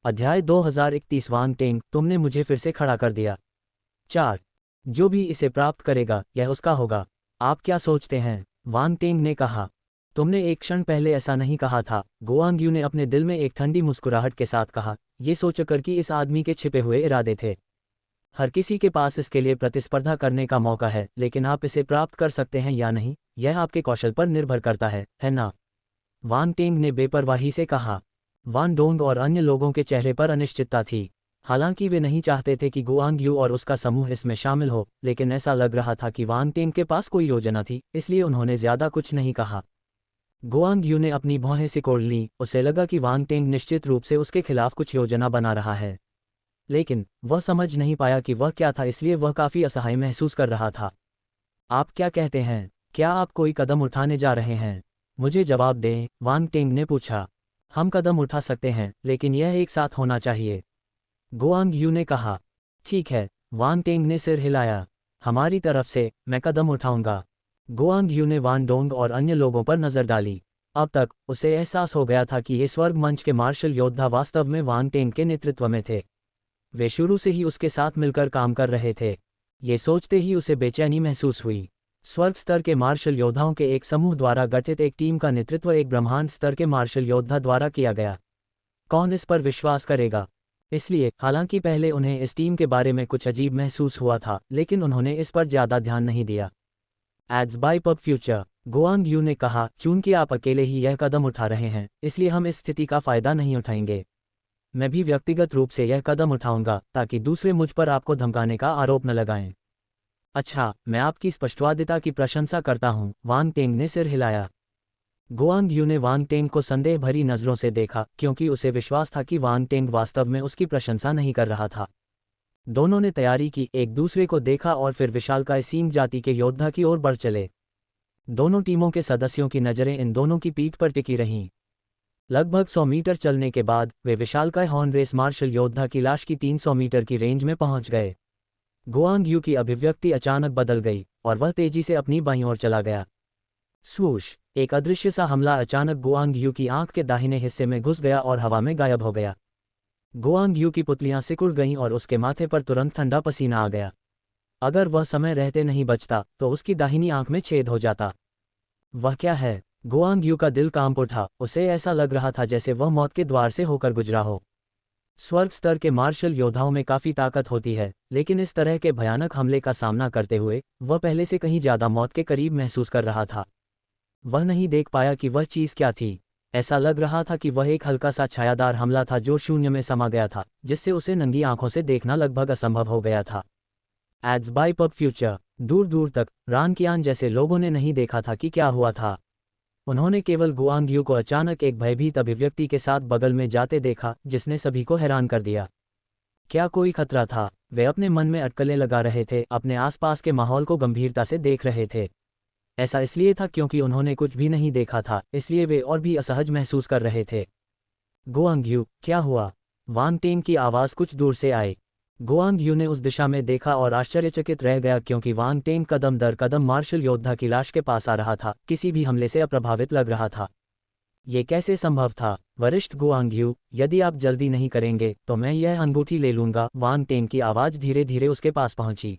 अध्याय 2031 वांग टेंग, तुमने मुझे फिर से खड़ा कर दिया। 4. जो भी इसे प्राप्त करेगा यह उसका होगा। आप क्या सोचते हैं? वांग टेंग ने कहा। तुमने एक क्षण पहले ऐसा नहीं कहा था। गुआंग यू ने अपने दिल में एक ठंडी मुस्कुराहट के साथ कहा, ये सोचकर कि इस आदमी के छिपे हुए इरादे थे। हर किसी के पास इसके लिए प्रतिस्पर्धा करने का मौका है, लेकिन आप इसे प्राप्त कर सकते हैं या नहीं, यह आपके कौशल पर निर्भर करता है ना? वांग टेंग ने बेपरवाही से कहा। वान डोंग और अन्य लोगों के चेहरे पर अनिश्चितता थी। हालांकि वे नहीं चाहते थे कि गुआंग यू और उसका समूह इसमें शामिल हो, लेकिन ऐसा लग रहा था कि वांग टेंग के पास कोई योजना थी, इसलिए उन्होंने ज्यादा कुछ नहीं कहा। गुआंग यू ने अपनी भौहें सिकोड़ लीं, उसे लगा कि वांग टेंग निश्चित रूप से उसके खिलाफ कुछ योजना बना रहा है, लेकिन वह समझ नहीं पाया कि वह क्या था, इसलिए वह काफी असहाय महसूस कर रहा था। आप क्या कहते हैं? क्या आप कोई कदम उठाने जा रहे हैं? मुझे जवाब दें, वांग टेंग ने पूछा। हम कदम उठा सकते हैं, लेकिन यह एक साथ होना चाहिए, गुआंग यू ने कहा। ठीक है, वांग टेंग ने सिर हिलाया। हमारी तरफ से, मैं कदम उठाऊंगा। गुआंग यू ने वान डोंग और अन्य लोगों पर नजर डाली। अब तक उसे एहसास हो गया था कि ये स्वर्ग मंच के मार्शल योद्धा वास्तव में वांग टेंग के नेतृत्व में थे। वे शुरू से ही उसके साथ मिलकर काम कर रहे थे। ये सोचते ही उसे बेचैनी महसूस हुई। स्वर्ग स्तर के मार्शल योद्धाओं के एक समूह द्वारा गठित एक टीम का नेतृत्व एक ब्रह्मांड स्तर के मार्शल योद्धा द्वारा किया गया। कौन इस पर विश्वास करेगा? इसलिए, हालांकि पहले उन्हें इस टीम के बारे में कुछ अजीब महसूस हुआ था, लेकिन उन्होंने इस पर ज्यादा ध्यान नहीं दिया। एड्स बाय पब फ्यूचर, गुआंग यू ने कहा, चूंकि आप अकेले ही यह कदम उठा रहे हैं, इसलिए हम इस स्थिति का फायदा नहीं उठाएंगे। मैं भी व्यक्तिगत रूप से यह कदम उठाऊंगा, ताकि दूसरे मुझ पर आपको धमकाने का आरोप न लगाएं। अच्छा, मैं आपकी स्पष्टवादिता की प्रशंसा करता हूं, वांग टेंग ने सिर हिलाया। गुआंग यू ने वांग टेंग को संदेह भरी नजरों से देखा, क्योंकि उसे विश्वास था कि वांग टेंग वास्तव में उसकी प्रशंसा नहीं कर रहा था। दोनों ने तैयारी की, एक दूसरे को देखा और फिर विशालकाय सींग जाति के योद्धा की ओर बढ़ चले। दोनों टीमों के सदस्यों की नजरें इन दोनों की पीठ पर टिकी रहीं। लगभग 100 मीटर चलने के बाद वे विशालकाय हॉर्न रेस मार्शल योद्धा की लाश की 300 मीटर की रेंज में पहुंच गए। गुआंग यू की अभिव्यक्ति अचानक बदल गई और वह तेजी से अपनी बाईं ओर चला गया। स्वूश, एक अदृश्य सा हमला अचानक गुआंग यू की आंख के दाहिने हिस्से में घुस गया और हवा में गायब हो गया। गुआंग यू की पुतलियां सिकुड़ गईं और उसके माथे पर तुरंत ठंडा पसीना आ गया। अगर वह समय रहते नहीं बचता तो उसकी दाहिनी आंख में छेद हो जाता। वह क्या है? गुआंग यू का दिल कांप उठा, उसे ऐसा लग रहा था जैसे वह मौत के द्वार से होकर गुजरा हो। स्वर्ग स्तर के मार्शल योद्धाओं में काफी ताकत होती है, लेकिन इस तरह के भयानक हमले का सामना करते हुए वह पहले से कहीं ज्यादा मौत के करीब महसूस कर रहा था। वह नहीं देख पाया कि वह चीज क्या थी। ऐसा लग रहा था कि वह एक हल्का सा छायादार हमला था जो शून्य में समा गया था, जिससे उसे नंगी आंखों से देखना लगभग असंभव हो गया था। एड्स बाय पब फ्यूचर, दूर दूर तक रान कियान जैसे लोगों ने नहीं देखा था कि क्या हुआ था। उन्होंने केवल गुआंग यू को अचानक एक भयभीत अभिव्यक्ति के साथ बगल में जाते देखा, जिसने सभी को हैरान कर दिया। क्या कोई खतरा था? वे अपने मन में अटकलें लगा रहे थे, अपने आसपास के माहौल को गंभीरता से देख रहे थे। ऐसा इसलिए था क्योंकि उन्होंने कुछ भी नहीं देखा था, इसलिए वे और भी असहज महसूस कर रहे थे। गुआंग यू, क्या हुआ? वांग टेंग की आवाज़ कुछ दूर से आई। गुआंग यू ने उस दिशा में देखा और आश्चर्यचकित रह गया, क्योंकि वांग टेंग कदम दर कदम मार्शल योद्धा की लाश के पास आ रहा था, किसी भी हमले से अप्रभावित लग रहा था। ये कैसे संभव था? वरिष्ठ गुआंग यू, यदि आप जल्दी नहीं करेंगे तो मैं यह अंगूठी ले लूंगा। वांग टेंग की आवाज़ धीरे धीरे उसके पास पहुंची।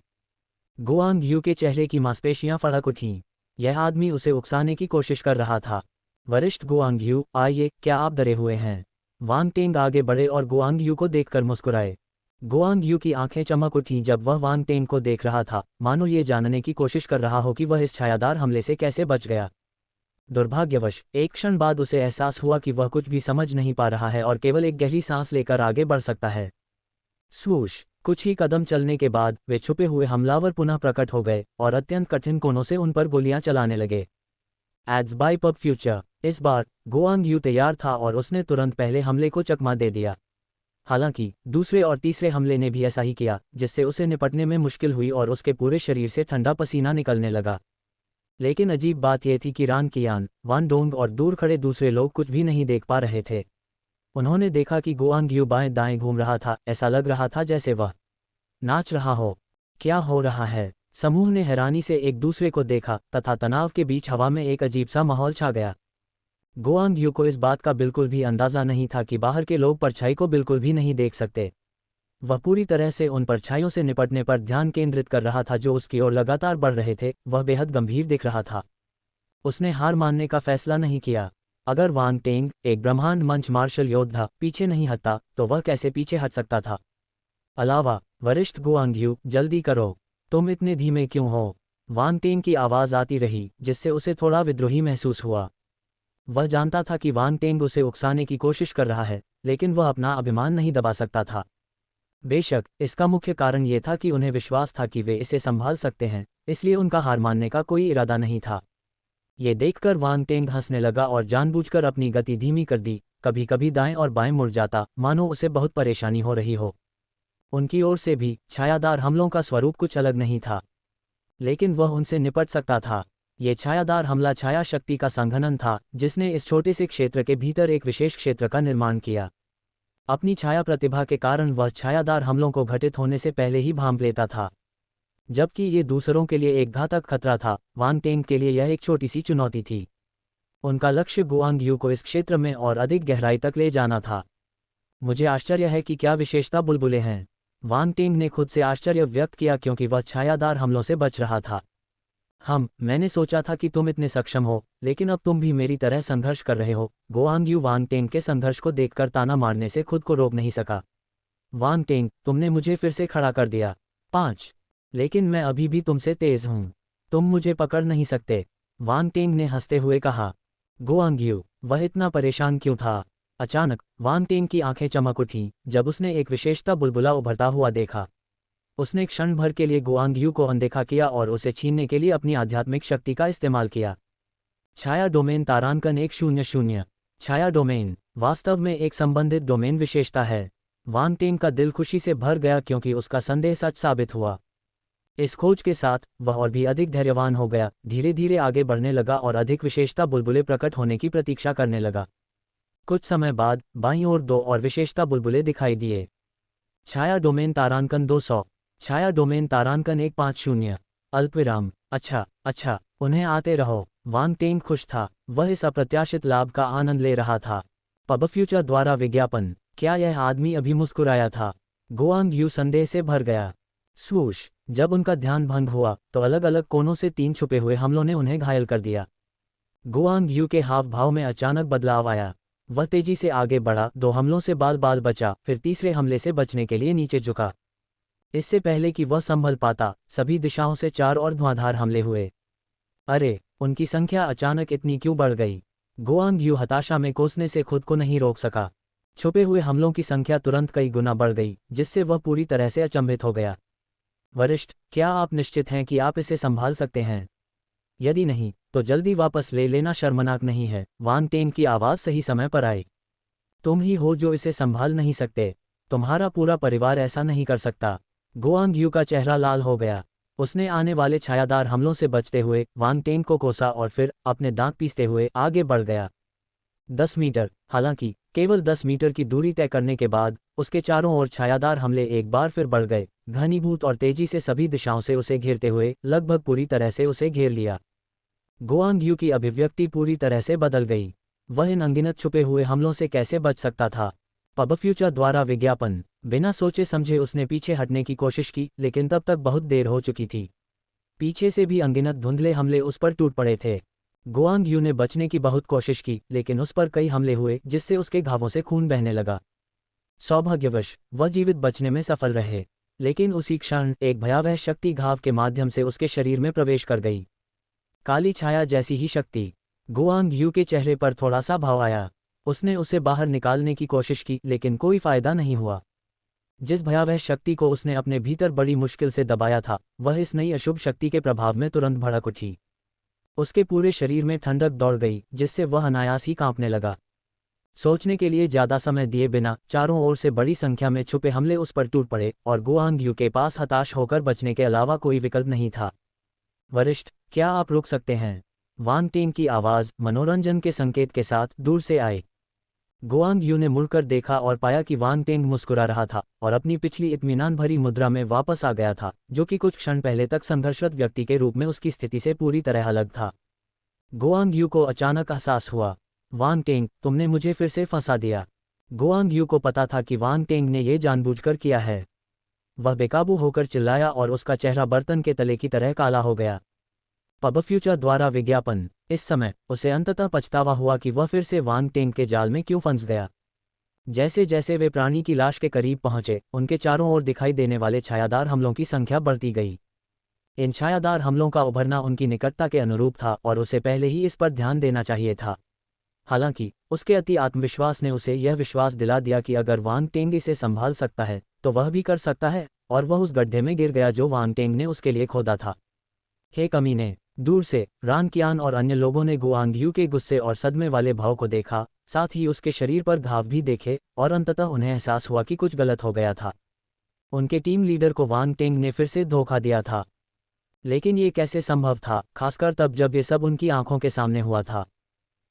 गुआंग यू के चेहरे की मांसपेशियां फड़क उठीं। यह आदमी उसे उकसाने की कोशिश कर रहा था। वरिष्ठ गुआंग यू, आइए, क्या आप डरे हुए हैं? वांग टेंग आगे बढ़े और गुआंग यू को देखकर मुस्कुराए। गुआंग यू की आंखें चमक उठीं जब वह वांग टेंग को देख रहा था, मानो ये जानने की कोशिश कर रहा हो कि वह इस छायादार हमले से कैसे बच गया। दुर्भाग्यवश एक क्षण बाद उसे एहसास हुआ कि वह कुछ भी समझ नहीं पा रहा है और केवल एक गहरी सांस लेकर आगे बढ़ सकता है। स्वूश, कुछ ही कदम चलने के बाद वे छुपे हुए हमलावर पुनः प्रकट हो गए और अत्यंत कठिन कोनों से उन पर गोलियां चलाने लगे। एड्स बाय पब फ्यूचर, इस बार गुआंग यू तैयार था और उसने तुरंत पहले हमले को चकमा दे दिया। हालांकि दूसरे और तीसरे हमले ने भी ऐसा ही किया, जिससे उसे निपटने में मुश्किल हुई और उसके पूरे शरीर से ठंडा पसीना निकलने लगा। लेकिन अजीब बात यह थी कि रान कियान, वान डोंग और दूर खड़े दूसरे लोग कुछ भी नहीं देख पा रहे थे। उन्होंने देखा कि गुआंग यू बाएं दाएं घूम रहा था, ऐसा लग रहा था जैसे वह नाच रहा हो। क्या हो रहा है? समूह ने हैरानी से एक दूसरे को देखा तथा तनाव के बीच हवा में एक अजीब सा माहौल छा गया। गुआंग यू को इस बात का बिल्कुल भी अंदाज़ा नहीं था कि बाहर के लोग परछाई को बिल्कुल भी नहीं देख सकते। वह पूरी तरह से उन परछाइयों से निपटने पर ध्यान केंद्रित कर रहा था जो उसकी ओर लगातार बढ़ रहे थे। वह बेहद गंभीर दिख रहा था। उसने हार मानने का फैसला नहीं किया। अगर वांग टेंग, एक ब्रह्मांड मंच मार्शल योद्धा, पीछे नहीं हटता तो वह कैसे पीछे हट सकता था। अलावा, वरिष्ठ गुआंग यू, जल्दी करो, तुम इतने धीमे क्यों हो? वांग टेंग की आवाज़ आती रही, जिससे उसे थोड़ा विद्रोही महसूस हुआ। वह जानता था कि वांग टेंग उसे उकसाने की कोशिश कर रहा है, लेकिन वह अपना अभिमान नहीं दबा सकता था। बेशक, इसका मुख्य कारण ये था कि उन्हें विश्वास था कि वे इसे संभाल सकते हैं, इसलिए उनका हार मानने का कोई इरादा नहीं था। ये देखकर वांग टेंग हंसने लगा और जानबूझकर अपनी गति धीमी कर दी। कभी कभी दाएं और बाएं मुड़ जाता, मानो उसे बहुत परेशानी हो रही हो। उनकी ओर से भी छायादार हमलों का स्वरूप कुछ अलग नहीं था, लेकिन वह उनसे निपट सकता था। ये छायादार हमला छाया शक्ति का संघनन था, जिसने इस छोटे से क्षेत्र के भीतर एक विशेष क्षेत्र का निर्माण किया। अपनी छाया प्रतिभा के कारण वह छायादार हमलों को घटित होने से पहले ही भांप लेता था। जबकि ये दूसरों के लिए एक घातक खतरा था, वांग टेंग के लिए यह एक छोटी सी चुनौती थी। उनका लक्ष्य गुआंग यू को इस क्षेत्र में और अधिक गहराई तक ले जाना था। मुझे आश्चर्य है कि क्या विशेषता बुलबुले हैं। वांग टेंग ने खुद से आश्चर्य व्यक्त किया क्योंकि वह छायादार हमलों से बच रहा था। मैंने सोचा था कि तुम इतने सक्षम हो, लेकिन अब तुम भी मेरी तरह संघर्ष कर रहे हो। गुआंग यू वांग टेंग के संघर्ष को देखकर ताना मारने से खुद को रोक नहीं सका। वांग टेंग, तुमने मुझे फिर से खड़ा कर दिया। 5। लेकिन मैं अभी भी तुमसे तेज हूं। तुम मुझे पकड़ नहीं सकते, वांग टेंग ने हंसते हुए कहा। गुआंग यू, वह इतना परेशान क्यों था? अचानक वांग टेंग की आंखें चमक उठीं जब उसने एक विशेषता बुलबुला उभरता हुआ देखा। उसने क्षण भर के लिए गुआंग यू को अनदेखा किया और उसे छीनने के लिए अपनी आध्यात्मिक शक्ति का इस्तेमाल किया। छाया डोमेन तारांकन 100। छाया डोमेन वास्तव में एक संबंधित डोमेन विशेषता है। वांग टेंग का दिल खुशी से भर गया क्योंकि उसका संदेह सच साबित हुआ। इस खोज के साथ वह और भी अधिक धैर्यवान हो गया, धीरे धीरे आगे बढ़ने लगा और अधिक विशेषता बुलबुले प्रकट होने की प्रतीक्षा करने लगा। कुछ समय बाद बाईं ओर 2 और विशेषता बुलबुले दिखाई दिए। छाया डोमेन तारांकन 200। छाया डोमेन तारांकन 150। अल्पविराम। अच्छा, उन्हें आते रहो। वांग टेंग खुश था, वह इस अप्रत्याशित लाभ का आनंद ले रहा था। पब फ्यूचर द्वारा विज्ञापन। क्या यह आदमी अभी मुस्कुराया था? गुआंग यू संदेह से भर गया। स्वूश, जब उनका ध्यान भंग हुआ तो अलग अलग कोनों से 3 छुपे हुए हमलों ने उन्हें घायल कर दिया। गुआंग यू के हाव भाव में अचानक बदलाव आया। वह तेजी से आगे बढ़ा, 2 हमलों से बाल बाल बचा, फिर तीसरे हमले से बचने के लिए नीचे झुका। इससे पहले कि वह संभल पाता, सभी दिशाओं से 4 और धुआंधार हमले हुए। अरे, उनकी संख्या अचानक इतनी क्यों बढ़ गई? गुआंग यू हताशा में कोसने से खुद को नहीं रोक सका। छुपे हुए हमलों की संख्या तुरंत कई गुना बढ़ गई, जिससे वह पूरी तरह से अचंभित हो गया। वरिष्ठ, क्या आप निश्चित हैं कि आप इसे संभाल सकते हैं? यदि नहीं, तो जल्दी वापस ले लेना शर्मनाक नहीं है। वांग टेंग की आवाज़ सही समय पर आई। तुम ही हो जो इसे संभाल नहीं सकते। तुम्हारा पूरा परिवार ऐसा नहीं कर सकता। गुआंग यू का चेहरा लाल हो गया। उसने आने वाले छायादार हमलों से बचते हुए वांग टेंग को कोसा और फिर अपने दांत पीसते हुए आगे बढ़ गया। 10 मीटर। हालांकि केवल 10 मीटर की दूरी तय करने के बाद उसके चारों ओर छायादार हमले एक बार फिर बढ़ गए, घनीभूत और तेजी से सभी दिशाओं से उसे घेरते हुए लगभग पूरी तरह से उसे घेर लिया। गुआंग यू की अभिव्यक्ति पूरी तरह से बदल गई। वह इन अनगिनत छुपे हुए हमलों से कैसे बच सकता था? पब फ्यूचर द्वारा विज्ञापन। बिना सोचे समझे उसने पीछे हटने की कोशिश की, लेकिन तब तक बहुत देर हो चुकी थी। पीछे से भी अनगिनत धुंधले हमले उस पर टूट पड़े थे। गुआंग यू ने बचने की बहुत कोशिश की, लेकिन उस पर कई हमले हुए जिससे उसके घावों से खून बहने लगा। सौभाग्यवश वह जीवित बचने में सफल रहे, लेकिन उसी क्षण एक भयावह शक्ति घाव के माध्यम से उसके शरीर में प्रवेश कर गई। काली छाया जैसी ही शक्ति। गुआंग यू के चेहरे पर थोड़ा सा भाव आया। उसने उसे बाहर निकालने की कोशिश की, लेकिन कोई फायदा नहीं हुआ। जिस भयावह शक्ति को उसने अपने भीतर बड़ी मुश्किल से दबाया था, वह इस नई अशुभ शक्ति के प्रभाव में तुरंत भड़क उठी। उसके पूरे शरीर में ठंडक दौड़ गई, जिससे वह अनायास ही कांपने लगा। सोचने के लिए ज्यादा समय दिए बिना चारों ओर से बड़ी संख्या में छुपे हमले उस पर टूट पड़े और गुआंग यू के पास हताश होकर बचने के अलावा कोई विकल्प नहीं था। वरिष्ठ, क्या आप रुक सकते हैं? वांग टेंग की आवाज़ मनोरंजन के संकेत के साथ दूर से आई। गुआंग यू ने मुड़कर देखा और पाया कि वांग टेंग मुस्कुरा रहा था और अपनी पिछली इत्मीनान भरी मुद्रा में वापस आ गया था, जो कि कुछ क्षण पहले तक संघर्षरत व्यक्ति के रूप में उसकी स्थिति से पूरी तरह अलग था। गुआंग यू को अचानक एहसास हुआ, वांग टेंग, तुमने मुझे फिर से फंसा दिया। गुआंग यू को पता था कि वांग टेंग ने ये जानबूझकर किया है। वह बेकाबू होकर चिल्लाया और उसका चेहरा बर्तन के तले की तरह काला हो गया। पब फ्यूचर द्वारा विज्ञापन। इस समय उसे अंततः पछतावा हुआ कि वह फिर से वांग टेंग के जाल में क्यों फंस गया। जैसे जैसे वे प्राणी की लाश के करीब पहुंचे, उनके चारों ओर दिखाई देने वाले छायादार हमलों की संख्या बढ़ती गई। इन छायादार हमलों का उभरना उनकी निकटता के अनुरूप था और उसे पहले ही इस पर ध्यान देना चाहिए था। हालांकि उसके अति आत्मविश्वास ने उसे यह विश्वास दिला दिया कि अगर वांग टेंग इसे संभाल सकता है तो वह भी कर सकता है, और वह उस गड्ढे में गिर गया जो वांग टेंग ने उसके लिए खोदा था। हे कमीने! दूर से रान कियान और अन्य लोगों ने गुआंग यू के गुस्से और सदमे वाले भाव को देखा, साथ ही उसके शरीर पर घाव भी देखे, और अंततः उन्हें एहसास हुआ कि कुछ गलत हो गया था। उनके टीम लीडर को वांग टेंग ने फिर से धोखा दिया था। लेकिन ये कैसे संभव था, खासकर तब जब ये सब उनकी आंखों के सामने हुआ था।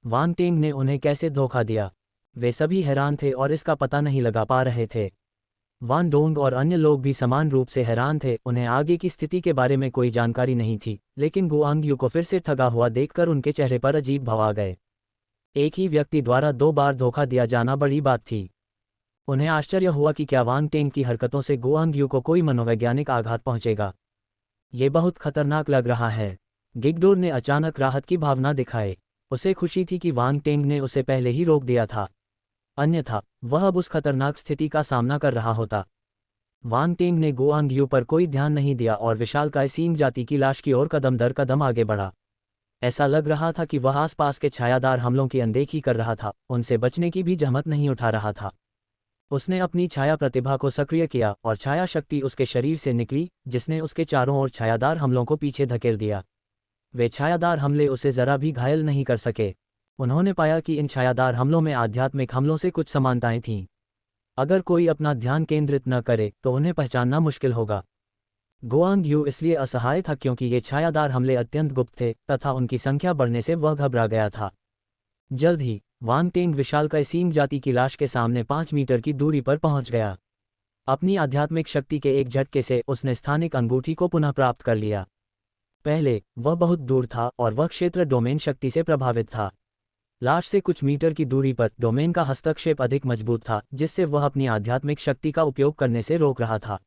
वांग टेंग ने उन्हें कैसे धोखा दिया? वे सभी हैरान थे और इसका पता नहीं लगा पा रहे थे। वान डोंग और अन्य लोग भी समान रूप से हैरान थे, उन्हें आगे की स्थिति के बारे में कोई जानकारी नहीं थी, लेकिन गुआंग यू को फिर से ठगा हुआ देखकर उनके चेहरे पर अजीब भाव आ गए। एक ही व्यक्ति द्वारा 2 बार धोखा दिया जाना बड़ी बात थी। उन्हें आश्चर्य हुआ कि क्या वांग टेंग की हरकतों से गुआंग यू को कोई मनोवैज्ञानिक आघात पहुंचेगा। ये बहुत खतरनाक लग रहा है। गिगडोर ने अचानक राहत की भावना दिखाई। उसे खुशी थी कि वांग टेंग ने उसे पहले ही रोक दिया था, अन्यथा वह अब उस खतरनाक स्थिति का सामना कर रहा होता। वांग टेंग ने गुआंग यू पर कोई ध्यान नहीं दिया और विशालकाय सींग जाति की लाश की ओर कदम दर कदम आगे बढ़ा। ऐसा लग रहा था कि वह आसपास के छायादार हमलों की अनदेखी कर रहा था, उनसे बचने की भी जहमत नहीं उठा रहा था। उसने अपनी छाया प्रतिभा को सक्रिय किया और छाया शक्ति उसके शरीर से निकली, जिसने उसके चारों ओर छायादार हमलों को पीछे धकेल दिया। वे छायादार हमले उसे जरा भी घायल नहीं कर सके। उन्होंने पाया कि इन छायादार हमलों में आध्यात्मिक हमलों से कुछ समानताएं थीं। अगर कोई अपना ध्यान केंद्रित न करे तो उन्हें पहचानना मुश्किल होगा। गुआंग यू इसलिए असहाय था क्योंकि ये छायादार हमले अत्यंत गुप्त थे तथा उनकी संख्या बढ़ने से वह घबरा गया था। जल्द ही वांग टेंग विशालकाय सींग जाति की लाश के सामने 5 मीटर की दूरी पर पहुंच गया। अपनी आध्यात्मिक शक्ति के एक झटके से उसने स्थानिक अंगूठी को पुनः प्राप्त कर लिया। पहले वह बहुत दूर था और वह क्षेत्र डोमेन शक्ति से प्रभावित था। लाश से कुछ मीटर की दूरी पर डोमेन का हस्तक्षेप अधिक मजबूत था, जिससे वह अपनी आध्यात्मिक शक्ति का उपयोग करने से रोक रहा था।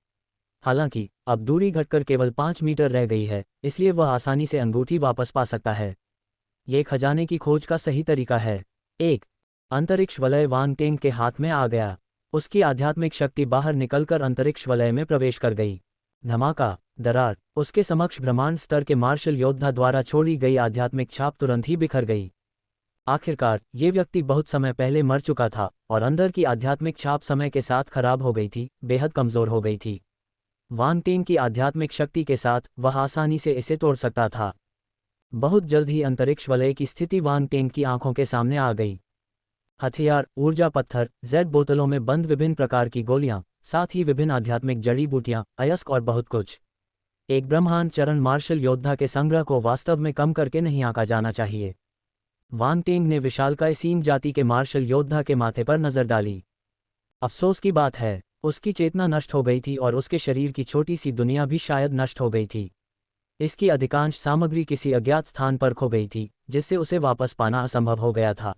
हालांकि अब दूरी घटकर केवल 5 मीटर रह गई है, इसलिए वह आसानी से अंगूठी वापस पा सकता है। ये खजाने की खोज का सही तरीका है। एक अंतरिक्ष वलय वांग टेंग के हाथ में आ गया। उसकी आध्यात्मिक शक्ति बाहर निकलकर अंतरिक्ष वलय में प्रवेश कर गई। धमाका, दरार, उसके समक्ष ब्रह्मांड स्तर के मार्शल योद्धा द्वारा छोड़ी गई आध्यात्मिक छाप तुरंत ही बिखर गई। आखिरकार ये व्यक्ति बहुत समय पहले मर चुका था और अंदर की आध्यात्मिक छाप समय के साथ खराब हो गई थी, बेहद कमजोर हो गई थी। वांग टेंग की आध्यात्मिक शक्ति के साथ वह आसानी से इसे तोड़ सकता था। बहुत जल्द ही अंतरिक्ष वलय की स्थिति वांग टेंग की आंखों के सामने आ गई। हथियार, ऊर्जा पत्थर, जेड बोतलों में बंद विभिन्न प्रकार की गोलियां, साथ ही विभिन्न आध्यात्मिक जड़ी बूटियां, अयस्क और बहुत कुछ। एक ब्रह्मांड चरण मार्शल योद्धा के संग्रह को वास्तव में कम करके नहीं आंका जाना चाहिए। वांग टेंग ने विशालकाय सींग जाति के मार्शल योद्धा के माथे पर नजर डाली। अफसोस की बात है, उसकी चेतना नष्ट हो गई थी और उसके शरीर की छोटी सी दुनिया भी शायद नष्ट हो गई थी। इसकी अधिकांश सामग्री किसी अज्ञात स्थान पर खो गई थी, जिससे उसे वापस पाना असंभव हो गया था।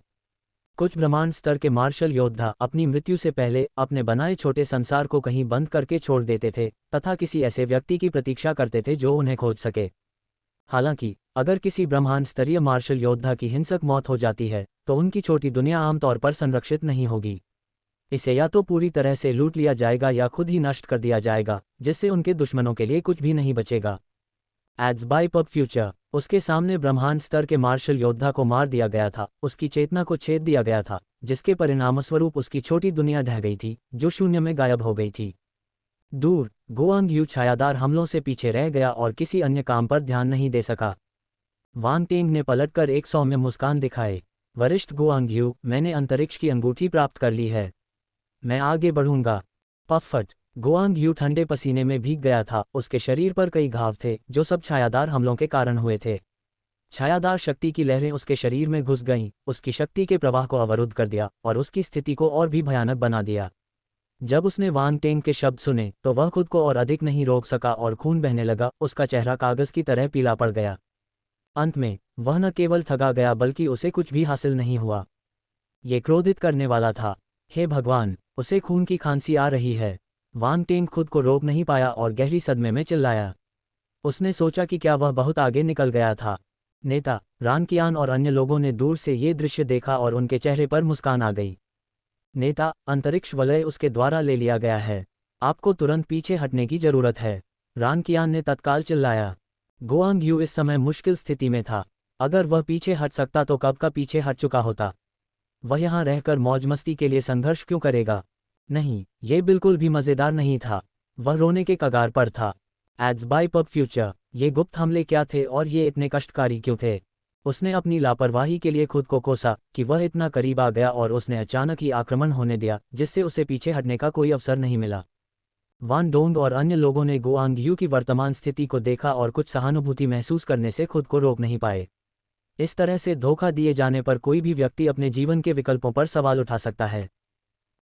कुछ ब्रह्मांड स्तर के मार्शल योद्धा अपनी मृत्यु से पहले अपने बनाए छोटे संसार को कहीं बंद करके छोड़ देते थे तथा किसी ऐसे व्यक्ति की प्रतीक्षा करते थे जो उन्हें खोज सके। हालांकि अगर किसी ब्रह्मांड स्तरीय मार्शल योद्धा की हिंसक मौत हो जाती है तो उनकी छोटी दुनिया आमतौर पर संरक्षित नहीं होगी। इसे या तो पूरी तरह से लूट लिया जाएगा या खुद ही नष्ट कर दिया जाएगा, जिससे उनके दुश्मनों के लिए कुछ भी नहीं बचेगा। Ads bye pub future. उसके सामने ब्रह्मांड स्तर के मार्शल योद्धा को मार दिया गया था, उसकी चेतना को छेद दिया गया था, जिसके परिणामस्वरूप उसकी छोटी दुनिया ढह गई थी, जो शून्य में गायब हो गई थी। दूर गुआंग यू छायादार हमलों से पीछे रह गया और किसी अन्य काम पर ध्यान नहीं दे सका। वांग टेंग ने पलटकर एक सौम्य मुस्कान दिखाए। वरिष्ठ गुआंग यू, मैंने अंतरिक्ष की अंगूठी प्राप्त कर ली है, मैं आगे बढ़ूंगा। पफट। गुआंग यू ठंडे पसीने में भीग गया था, उसके शरीर पर कई घाव थे जो सब छायादार हमलों के कारण हुए थे। छायादार शक्ति की लहरें उसके शरीर में घुस गईं, उसकी शक्ति के प्रवाह को अवरुद्ध कर दिया और उसकी स्थिति को और भी भयानक बना दिया। जब उसने वांग टेंग के शब्द सुने तो वह खुद को और अधिक नहीं रोक सका और खून बहने लगा, उसका चेहरा कागज की तरह पीला पड़ गया। अंत में वह न केवल ठगा गया बल्कि उसे कुछ भी हासिल नहीं हुआ। ये क्रोधित करने वाला था। हे भगवान, उसे खून की खांसी आ रही है। वांग टेंग खुद को रोक नहीं पाया और गहरी सदमे में चिल्लाया। उसने सोचा कि क्या वह बहुत आगे निकल गया था। नेता रान कियान और अन्य लोगों ने दूर से ये दृश्य देखा और उनके चेहरे पर मुस्कान आ गई। नेता, अंतरिक्ष वलय उसके द्वारा ले लिया गया है। आपको तुरंत पीछे हटने की जरूरत है। रान कियान ने तत्काल चिल्लाया। गुआंग यू इस समय मुश्किल स्थिति में था। अगर वह पीछे हट सकता तो कब का पीछे हट चुका होता। वह यहाँ रहकर मौज मस्ती के लिए संघर्ष क्यों करेगा? नहीं, ये बिल्कुल भी मज़ेदार नहीं था। वह रोने के कगार पर था। एड्स बाय पब फ्यूचर, ये गुप्त हमले क्या थे और ये इतने कष्टकारी क्यों थे? उसने अपनी लापरवाही के लिए खुद को कोसा कि वह इतना करीब आ गया और उसने अचानक ही आक्रमण होने दिया जिससे उसे पीछे हटने का कोई अवसर नहीं मिला। वान डोंग और अन्य लोगों ने गुआंग यू की वर्तमान स्थिति को देखा और कुछ सहानुभूति महसूस करने से खुद को रोक नहीं पाए। इस तरह से धोखा दिए जाने पर कोई भी व्यक्ति अपने जीवन के विकल्पों पर सवाल उठा सकता है।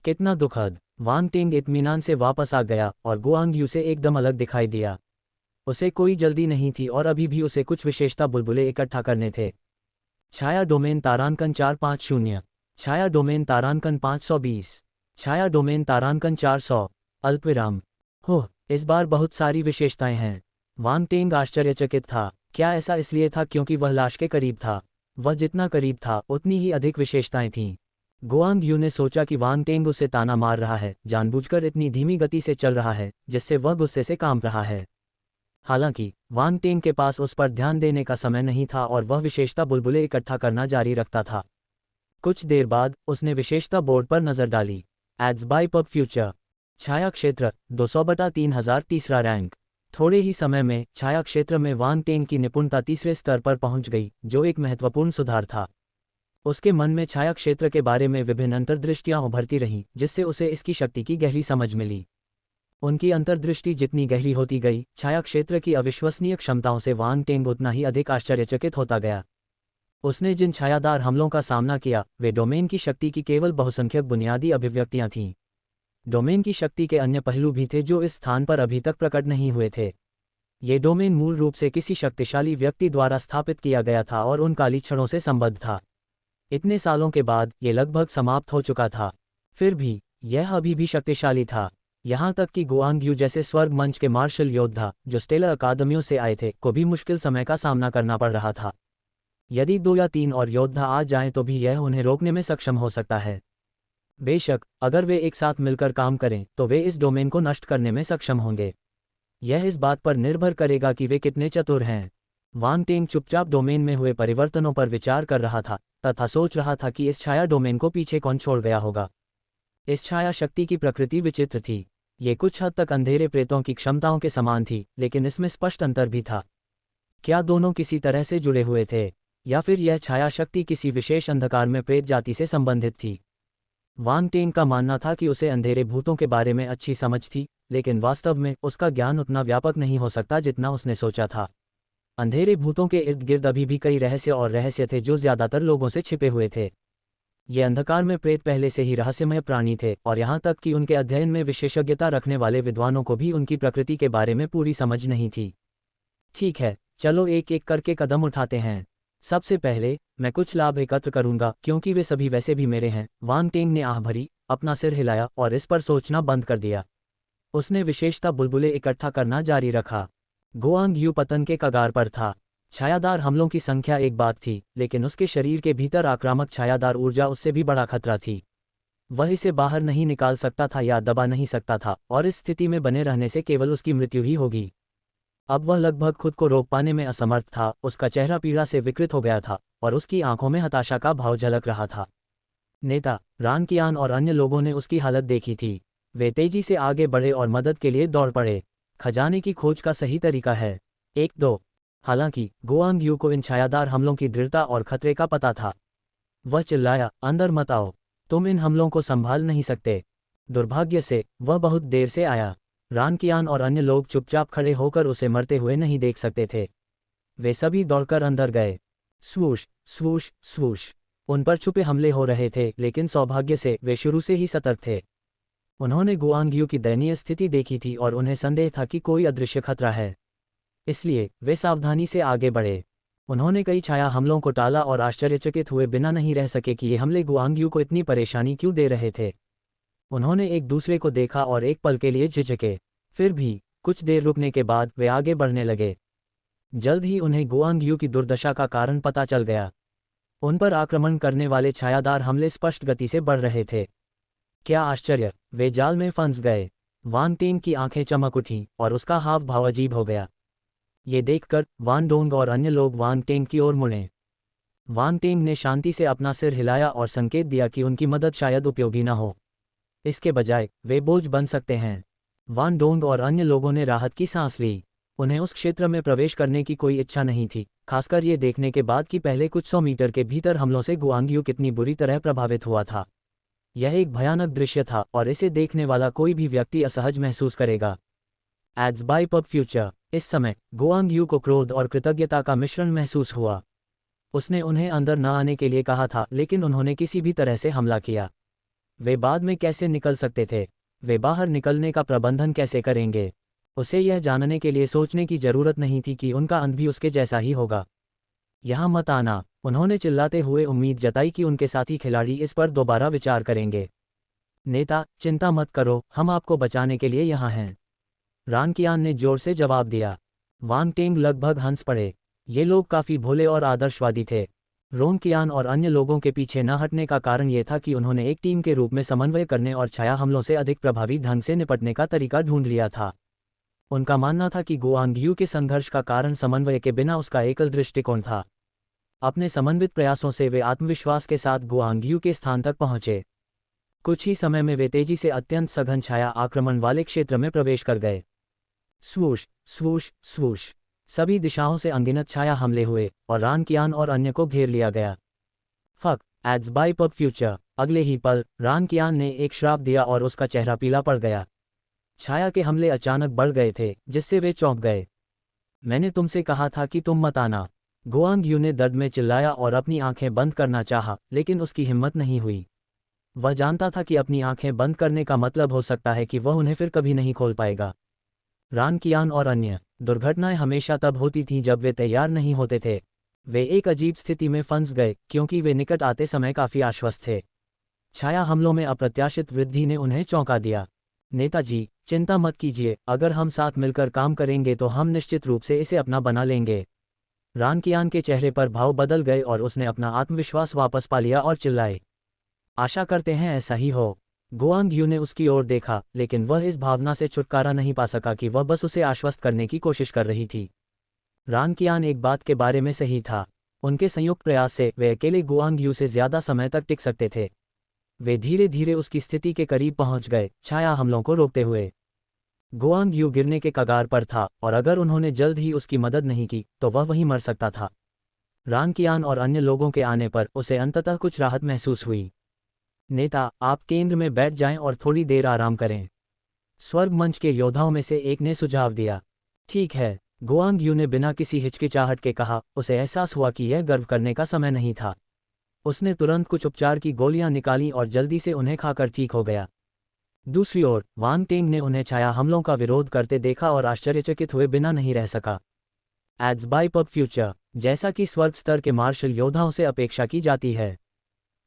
कितना दुखद। वांग टेंग इत्मीनान से वापस आ गया और गुआंग यू से एकदम अलग दिखाई दिया। उसे कोई जल्दी नहीं थी और अभी भी उसे कुछ विशेषता बुलबुले इकट्ठा करने थे। छाया डोमेन तारांकन 450, छाया डोमेन तारांकन 520, छाया डोमेन तारांकन 400, अल्पविराम। हो, इस बार बहुत सारी विशेषताएं हैं। वांग टेंग आश्चर्यचकित था। क्या ऐसा इसलिए था क्योंकि वह लाश के करीब था? वह जितना करीब था उतनी ही अधिक विशेषताएं थीं। गुआंग यू ने सोचा कि वांग टेंग उसे ताना मार रहा है, जानबूझकर इतनी धीमी गति से चल रहा है, जिससे वह गुस्से से कांप रहा है। हालांकि वांग टेंग के पास उस पर ध्यान देने का समय नहीं था और वह विशेषता बुलबुले इकट्ठा करना जारी रखता था। कुछ देर बाद उसने विशेषता बोर्ड पर नजर डाली। एड्स बाय पब फ्यूचर, छाया क्षेत्र 200/3000 तीसरा रैंक। थोड़े ही समय में छाया क्षेत्र में वांग टेंग की निपुणता तीसरे स्तर पर पहुंच गई, जो एक महत्वपूर्ण सुधार था। उसके मन में छाया क्षेत्र के बारे में विभिन्न अंतर्दृष्टियां उभरती रहीं, जिससे उसे इसकी शक्ति की गहरी समझ मिली। उनकी अंतर्दृष्टि जितनी गहरी होती गई, छाया क्षेत्र की अविश्वसनीय क्षमताओं से वांग टेंग उतना ही अधिक आश्चर्यचकित होता गया। उसने जिन छायादार हमलों का सामना किया, वे डोमेन की शक्ति की केवल बहुसंख्यक बुनियादी अभिव्यक्तियां थीं। डोमेन की शक्ति के अन्य पहलू भी थे जो इस स्थान पर अभी तक प्रकट नहीं हुए थे। ये डोमेन मूल रूप से किसी शक्तिशाली व्यक्ति द्वारा स्थापित किया गया था और उन काली क्षणों से संबद्ध था। इतने सालों के बाद ये लगभग समाप्त हो चुका था। फिर भी यह अभी भी शक्तिशाली था। यहाँ तक कि गुआंग यू जैसे स्वर्ग मंच के मार्शल योद्धा, जो स्टेलर अकादमियों से आए थे, को भी मुश्किल समय का सामना करना पड़ रहा था। यदि 2 या 3 और योद्धा आ जाएं तो भी यह उन्हें रोकने में सक्षम हो सकता है। बेशक, अगर वे एक साथ मिलकर काम करें तो वे इस डोमेन को नष्ट करने में सक्षम होंगे। यह इस बात पर निर्भर करेगा कि वे कितने चतुर हैं। वांग टेंग चुपचाप डोमेन में हुए परिवर्तनों पर विचार कर रहा था तथा सोच रहा था कि इस छाया डोमेन को पीछे कौन छोड़ गया होगा। इस छाया शक्ति की प्रकृति विचित्र थी। ये कुछ हद तक अंधेरे प्रेतों की क्षमताओं के समान थी, लेकिन इसमें स्पष्ट अंतर भी था। क्या दोनों किसी तरह से जुड़े हुए थे, या फिर यह छाया शक्ति किसी विशेष अंधकार में प्रेत जाति से संबंधित थी? वांग टेंग का मानना था कि उसे अंधेरे भूतों के बारे में अच्छी समझ थी, लेकिन वास्तव में उसका ज्ञान उतना व्यापक नहीं हो सकता जितना उसने सोचा था। अंधेरे भूतों के इर्द गिर्द अभी भी कई रहस्य थे जो ज्यादातर लोगों से छिपे हुए थे। ये अंधकार में प्रेत पहले से ही रहस्यमय प्राणी थे और यहाँ तक कि उनके अध्ययन में विशेषज्ञता रखने वाले विद्वानों को भी उनकी प्रकृति के बारे में पूरी समझ नहीं थी। ठीक है, चलो एक एक करके कदम उठाते हैं। सबसे पहले मैं कुछ लाभ एकत्र करूंगा क्योंकि वे सभी वैसे भी मेरे हैं। वांग टेंग ने आह भरी, अपना सिर हिलाया और इस पर सोचना बंद कर दिया। उसने विशेषता बुलबुले इकट्ठा करना जारी रखा। गुआंग यू पतन के कगार पर था। छायादार हमलों की संख्या एक बात थी, लेकिन उसके शरीर के भीतर आक्रामक छायादार ऊर्जा उससे भी बड़ा खतरा थी। वह इसे बाहर नहीं निकाल सकता था या दबा नहीं सकता था, और इस स्थिति में बने रहने से केवल उसकी मृत्यु ही होगी। अब वह लगभग खुद को रोक पाने में असमर्थ था। उसका चेहरा पीड़ा से विकृत हो गया था और उसकी आंखों में हताशा का भाव झलक रहा था। नेता रान कियान और अन्य लोगों ने उसकी हालत देखी थी। वे तेजी से आगे बढ़े और मदद के लिए दौड़ पड़े। खजाने की खोज का सही तरीका है। 1-2। हालांकि गुआंग यू को इन छायादार हमलों की दृढ़ता और खतरे का पता था। वह चिल्लाया, अंदर मत आओ, तुम इन हमलों को संभाल नहीं सकते। दुर्भाग्य से वह बहुत देर से आया। रान कियान और अन्य लोग चुपचाप खड़े होकर उसे मरते हुए नहीं देख सकते थे। वे सभी दौड़कर अंदर गए। स्वूश स्वूश स्वूश। उन पर छुपे हमले हो रहे थे, लेकिन सौभाग्य से वे शुरू से ही सतर्क थे। उन्होंने गुआंग यू की दयनीय स्थिति देखी थी और उन्हें संदेह था कि कोई अदृश्य खतरा है। इसलिए वे सावधानी से आगे बढ़े। उन्होंने कई छाया हमलों को टाला और आश्चर्यचकित हुए बिना नहीं रह सके कि ये हमले गुआंगयू को इतनी परेशानी क्यों दे रहे थे। उन्होंने एक दूसरे को देखा और एक पल के लिए झिझके, फिर भी कुछ देर रुकने के बाद वे आगे बढ़ने लगे। जल्द ही उन्हें गुआंगयू की दुर्दशा का कारण पता चल गया। उन पर आक्रमण करने वाले छायादार हमले स्पष्ट गति से बढ़ रहे थे। क्या आश्चर्य, वे जाल में फंस गए। वान टेंग की आंखें चमक उठीं और उसका हाव भाव अजीब हो गया। ये देखकर वान डोंग और अन्य लोग वान टेंग की ओर मुड़े। वान टेंग ने शांति से अपना सिर हिलाया और संकेत दिया कि उनकी मदद शायद उपयोगी न हो, इसके बजाय वे बोझ बन सकते हैं। वान डोंग और अन्य लोगों ने राहत की सांस ली। उन्हें उस क्षेत्र में प्रवेश करने की कोई इच्छा नहीं थी, खासकर ये देखने के बाद कि पहले कुछ 100 मीटर के भीतर हमलों से गुआंगयू कितनी बुरी तरह प्रभावित हुआ था। यह एक भयानक दृश्य था और इसे देखने वाला कोई भी व्यक्ति असहज महसूस करेगा। Ads bye pub future. इस समय गुआंगयू को क्रोध और कृतज्ञता का मिश्रण महसूस हुआ। उसने उन्हें अंदर न आने के लिए कहा था, लेकिन उन्होंने किसी भी तरह से हमला किया। वे बाद में कैसे निकल सकते थे? वे बाहर निकलने का प्रबंधन कैसे करेंगे? उसे यह जानने के लिए सोचने की जरूरत नहीं थी कि उनका अंत भी उसके जैसा ही होगा। यहाँ मत आना, उन्होंने चिल्लाते हुए उम्मीद जताई कि उनके साथी खिलाड़ी इस पर दोबारा विचार करेंगे। नेता, चिंता मत करो, हम आपको बचाने के लिए यहाँ हैं, रान कियान ने जोर से जवाब दिया। वांग टेंग लगभग हंस पड़े। ये लोग काफ़ी भोले और आदर्शवादी थे। रोंग कियान और अन्य लोगों के पीछे न हटने का कारण ये था कि उन्होंने एक टीम के रूप में समन्वय करने और छाया हमलों से अधिक प्रभावी ढंग से निपटने का तरीका ढूंढ लिया था। उनका मानना था कि गुआंगयू के संघर्ष का कारण समन्वय के बिना उसका एकल दृष्टिकोण था। अपने समन्वित प्रयासों से वे आत्मविश्वास के साथ गुआंगयू के स्थान तक पहुंचे। कुछ ही समय में वे तेजी से अत्यंत सघन छाया आक्रमण वाले क्षेत्र में प्रवेश कर गए। स्वूश स्वूश स्वूश, सभी दिशाओं से अनगिनत छाया हमले हुए और रान कियान और अन्य को घेर लिया गया। फक एड्स बाय पब फ्यूचर। अगले ही पल रान कियान ने एक श्राप दिया और उसका चेहरा पीला पड़ गया। छाया के हमले अचानक बढ़ गए थे, जिससे वे चौंक गए। मैंने तुमसे कहा था कि तुम मत आना, गुआंगयू ने दर्द में चिल्लाया और अपनी आंखें बंद करना चाहा, लेकिन उसकी हिम्मत नहीं हुई। वह जानता था कि अपनी आंखें बंद करने का मतलब हो सकता है कि वह उन्हें फिर कभी नहीं खोल पाएगा। रान कियान और अन्य। दुर्घटनाएं हमेशा तब होती थीं जब वे तैयार नहीं होते थे। वे एक अजीब स्थिति में फंस गए क्योंकि वे निकट आते समय काफी आश्वस्त थे। छाया हमलों में अप्रत्याशित वृद्धि ने उन्हें चौंका दिया। नेताजी, चिंता मत कीजिए, अगर हम साथ मिलकर काम करेंगे तो हम निश्चित रूप से इसे अपना बना लेंगे। रान कियान के चेहरे पर भाव बदल गए और उसने अपना आत्मविश्वास वापस पा लिया और चिल्लाए, आशा करते हैं ऐसा ही हो। गुआंगयू ने उसकी ओर देखा, लेकिन वह इस भावना से छुटकारा नहीं पा सका कि वह बस उसे आश्वस्त करने की कोशिश कर रही थी। रान कियान एक बात के बारे में सही था। उनके संयुक्त प्रयास से वे अकेले गुआंगयू से ज्यादा समय तक टिक सकते थे। वे धीरे धीरे उसकी स्थिति के करीब पहुंच गए, छाया हमलों को रोकते हुए। गुआंगयू गिरने के कगार पर था और अगर उन्होंने जल्द ही उसकी मदद नहीं की तो वह वहीं मर सकता था। रान कियान और अन्य लोगों के आने पर उसे अंततः कुछ राहत महसूस हुई। नेता, आप केंद्र में बैठ जाएं और थोड़ी देर आराम करें, स्वर्ग मंच के योद्धाओं में से एक ने सुझाव दिया। ठीक है, गुआंगयू ने बिना किसी हिचकिचाहट के कहा। उसे एहसास हुआ कि यह गर्व करने का समय नहीं था। उसने तुरंत कुछ उपचार की गोलियां निकालीं और जल्दी से उन्हें खाकर ठीक हो गया। दूसरी ओर वांग टेंग ने उन्हें छाया हमलों का विरोध करते देखा और आश्चर्यचकित हुए बिना नहीं रह सका। Ads bye pub future. जैसा कि स्वर्ग स्तर के मार्शल योद्धाओं से अपेक्षा की जाती है,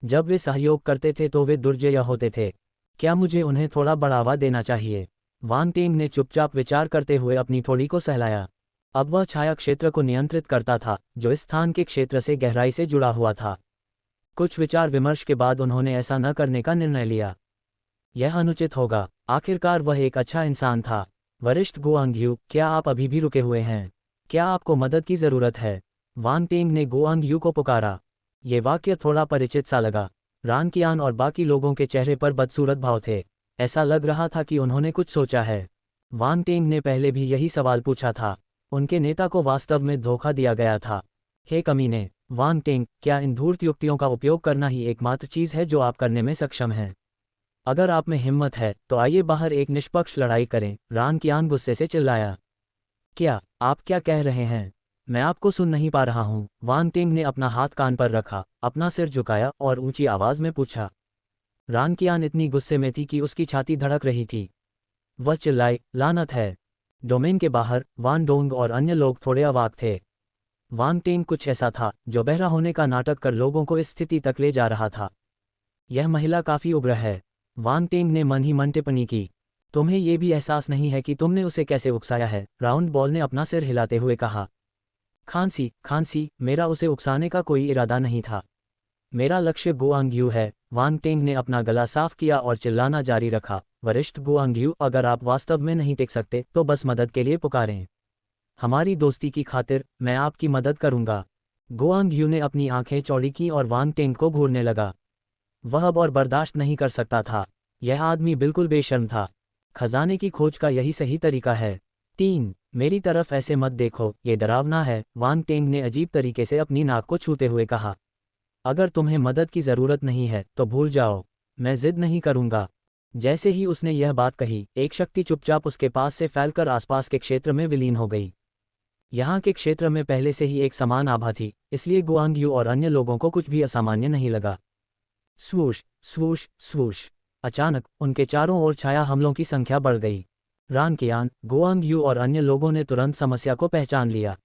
जब वे सहयोग करते थे तो वे दुर्जय होते थे। क्या मुझे उन्हें थोड़ा बढ़ावा देना चाहिए? वांग टेंग ने चुपचाप विचार करते हुए अपनी ठोड़ी को सहलाया। अब वह छाया क्षेत्र को नियंत्रित करता था, जो इस स्थान के क्षेत्र से गहराई से जुड़ा हुआ था। कुछ विचार विमर्श के बाद उन्होंने ऐसा न करने का निर्णय लिया। यह अनुचित होगा। आखिरकार वह एक अच्छा इंसान था। वरिष्ठ गुआंगयू, क्या आप अभी भी रुके हुए हैं? क्या आपको मदद की जरूरत है? वांग टेंग ने गुआंगयू को पुकारा। ये वाक्य थोड़ा परिचित सा लगा। रान कियान और बाकी लोगों के चेहरे पर बदसूरत भाव थे। ऐसा लग रहा था कि उन्होंने कुछ सोचा है। वांग टेंग ने पहले भी यही सवाल पूछा था। उनके नेता को वास्तव में धोखा दिया गया था। हे कमीने, वांग टेंग, क्या इन धूर्त युक्तियों का उपयोग करना ही एकमात्र चीज़ है जो आप करने में सक्षम हैं? अगर आप में हिम्मत है तो आइए बाहर एक निष्पक्ष लड़ाई करें, रान कियान गुस्से से चिल्लाया। क्या आप क्या कह रहे हैं? मैं आपको सुन नहीं पा रहा हूँ। वांग टेंग ने अपना हाथ कान पर रखा, अपना सिर झुकाया और ऊंची आवाज में पूछा। रान कियान इतनी गुस्से में थी कि उसकी छाती धड़क रही थी। वह चिल्लाई, लानत है। डोमेन के बाहर वान डोंग और अन्य लोग थोड़े अवाक थे। वांग टेंग कुछ ऐसा था जो बहरा होने का नाटक कर लोगों को इस स्थिति तक ले जा रहा था। यह महिला काफी उग्र है। वांग टेंग ने मन ही मन टिप्पणी की। तुम्हें ये भी एहसास नहीं है कि तुमने उसे कैसे उकसाया है? राउंड बॉल ने अपना सिर हिलाते हुए कहा। खांसी, मेरा उसे उकसाने का कोई इरादा नहीं था। मेरा लक्ष्य गुआंग्यू है। वांग टेंग ने अपना गला साफ किया और चिल्लाना जारी रखा। वरिष्ठ गुआंग्यू, अगर आप वास्तव में नहीं टिक सकते तो बस मदद के लिए पुकारें। हमारी दोस्ती की खातिर मैं आपकी मदद करूंगा। गुआंग्यू ने अपनी आंखें चौड़ी की और वांग टेंग को घूरने लगा। वह अब और बर्दाश्त नहीं कर सकता था। यह आदमी बिल्कुल बेशर्म था। खजाने की खोज का यही सही तरीका है। 3 मेरी तरफ ऐसे मत देखो, ये डरावना है। वांग टेंग ने अजीब तरीके से अपनी नाक को छूते हुए कहा। अगर तुम्हें मदद की जरूरत नहीं है तो भूल जाओ, मैं जिद नहीं करूंगा। जैसे ही उसने यह बात कही, एक शक्ति चुपचाप उसके पास से फैलकर आसपास के क्षेत्र में विलीन हो गई। यहाँ के क्षेत्र में पहले से ही एक समान आभा थी, इसलिए गुआंग्यू और अन्य लोगों को कुछ भी असामान्य नहीं लगा। स्वूश स्वूश स्वूश। अचानक उनके चारों ओर छाया हमलों की संख्या बढ़ गई। रानकियान, गुआंग्यू और अन्य लोगों ने तुरंत समस्या को पहचान लिया।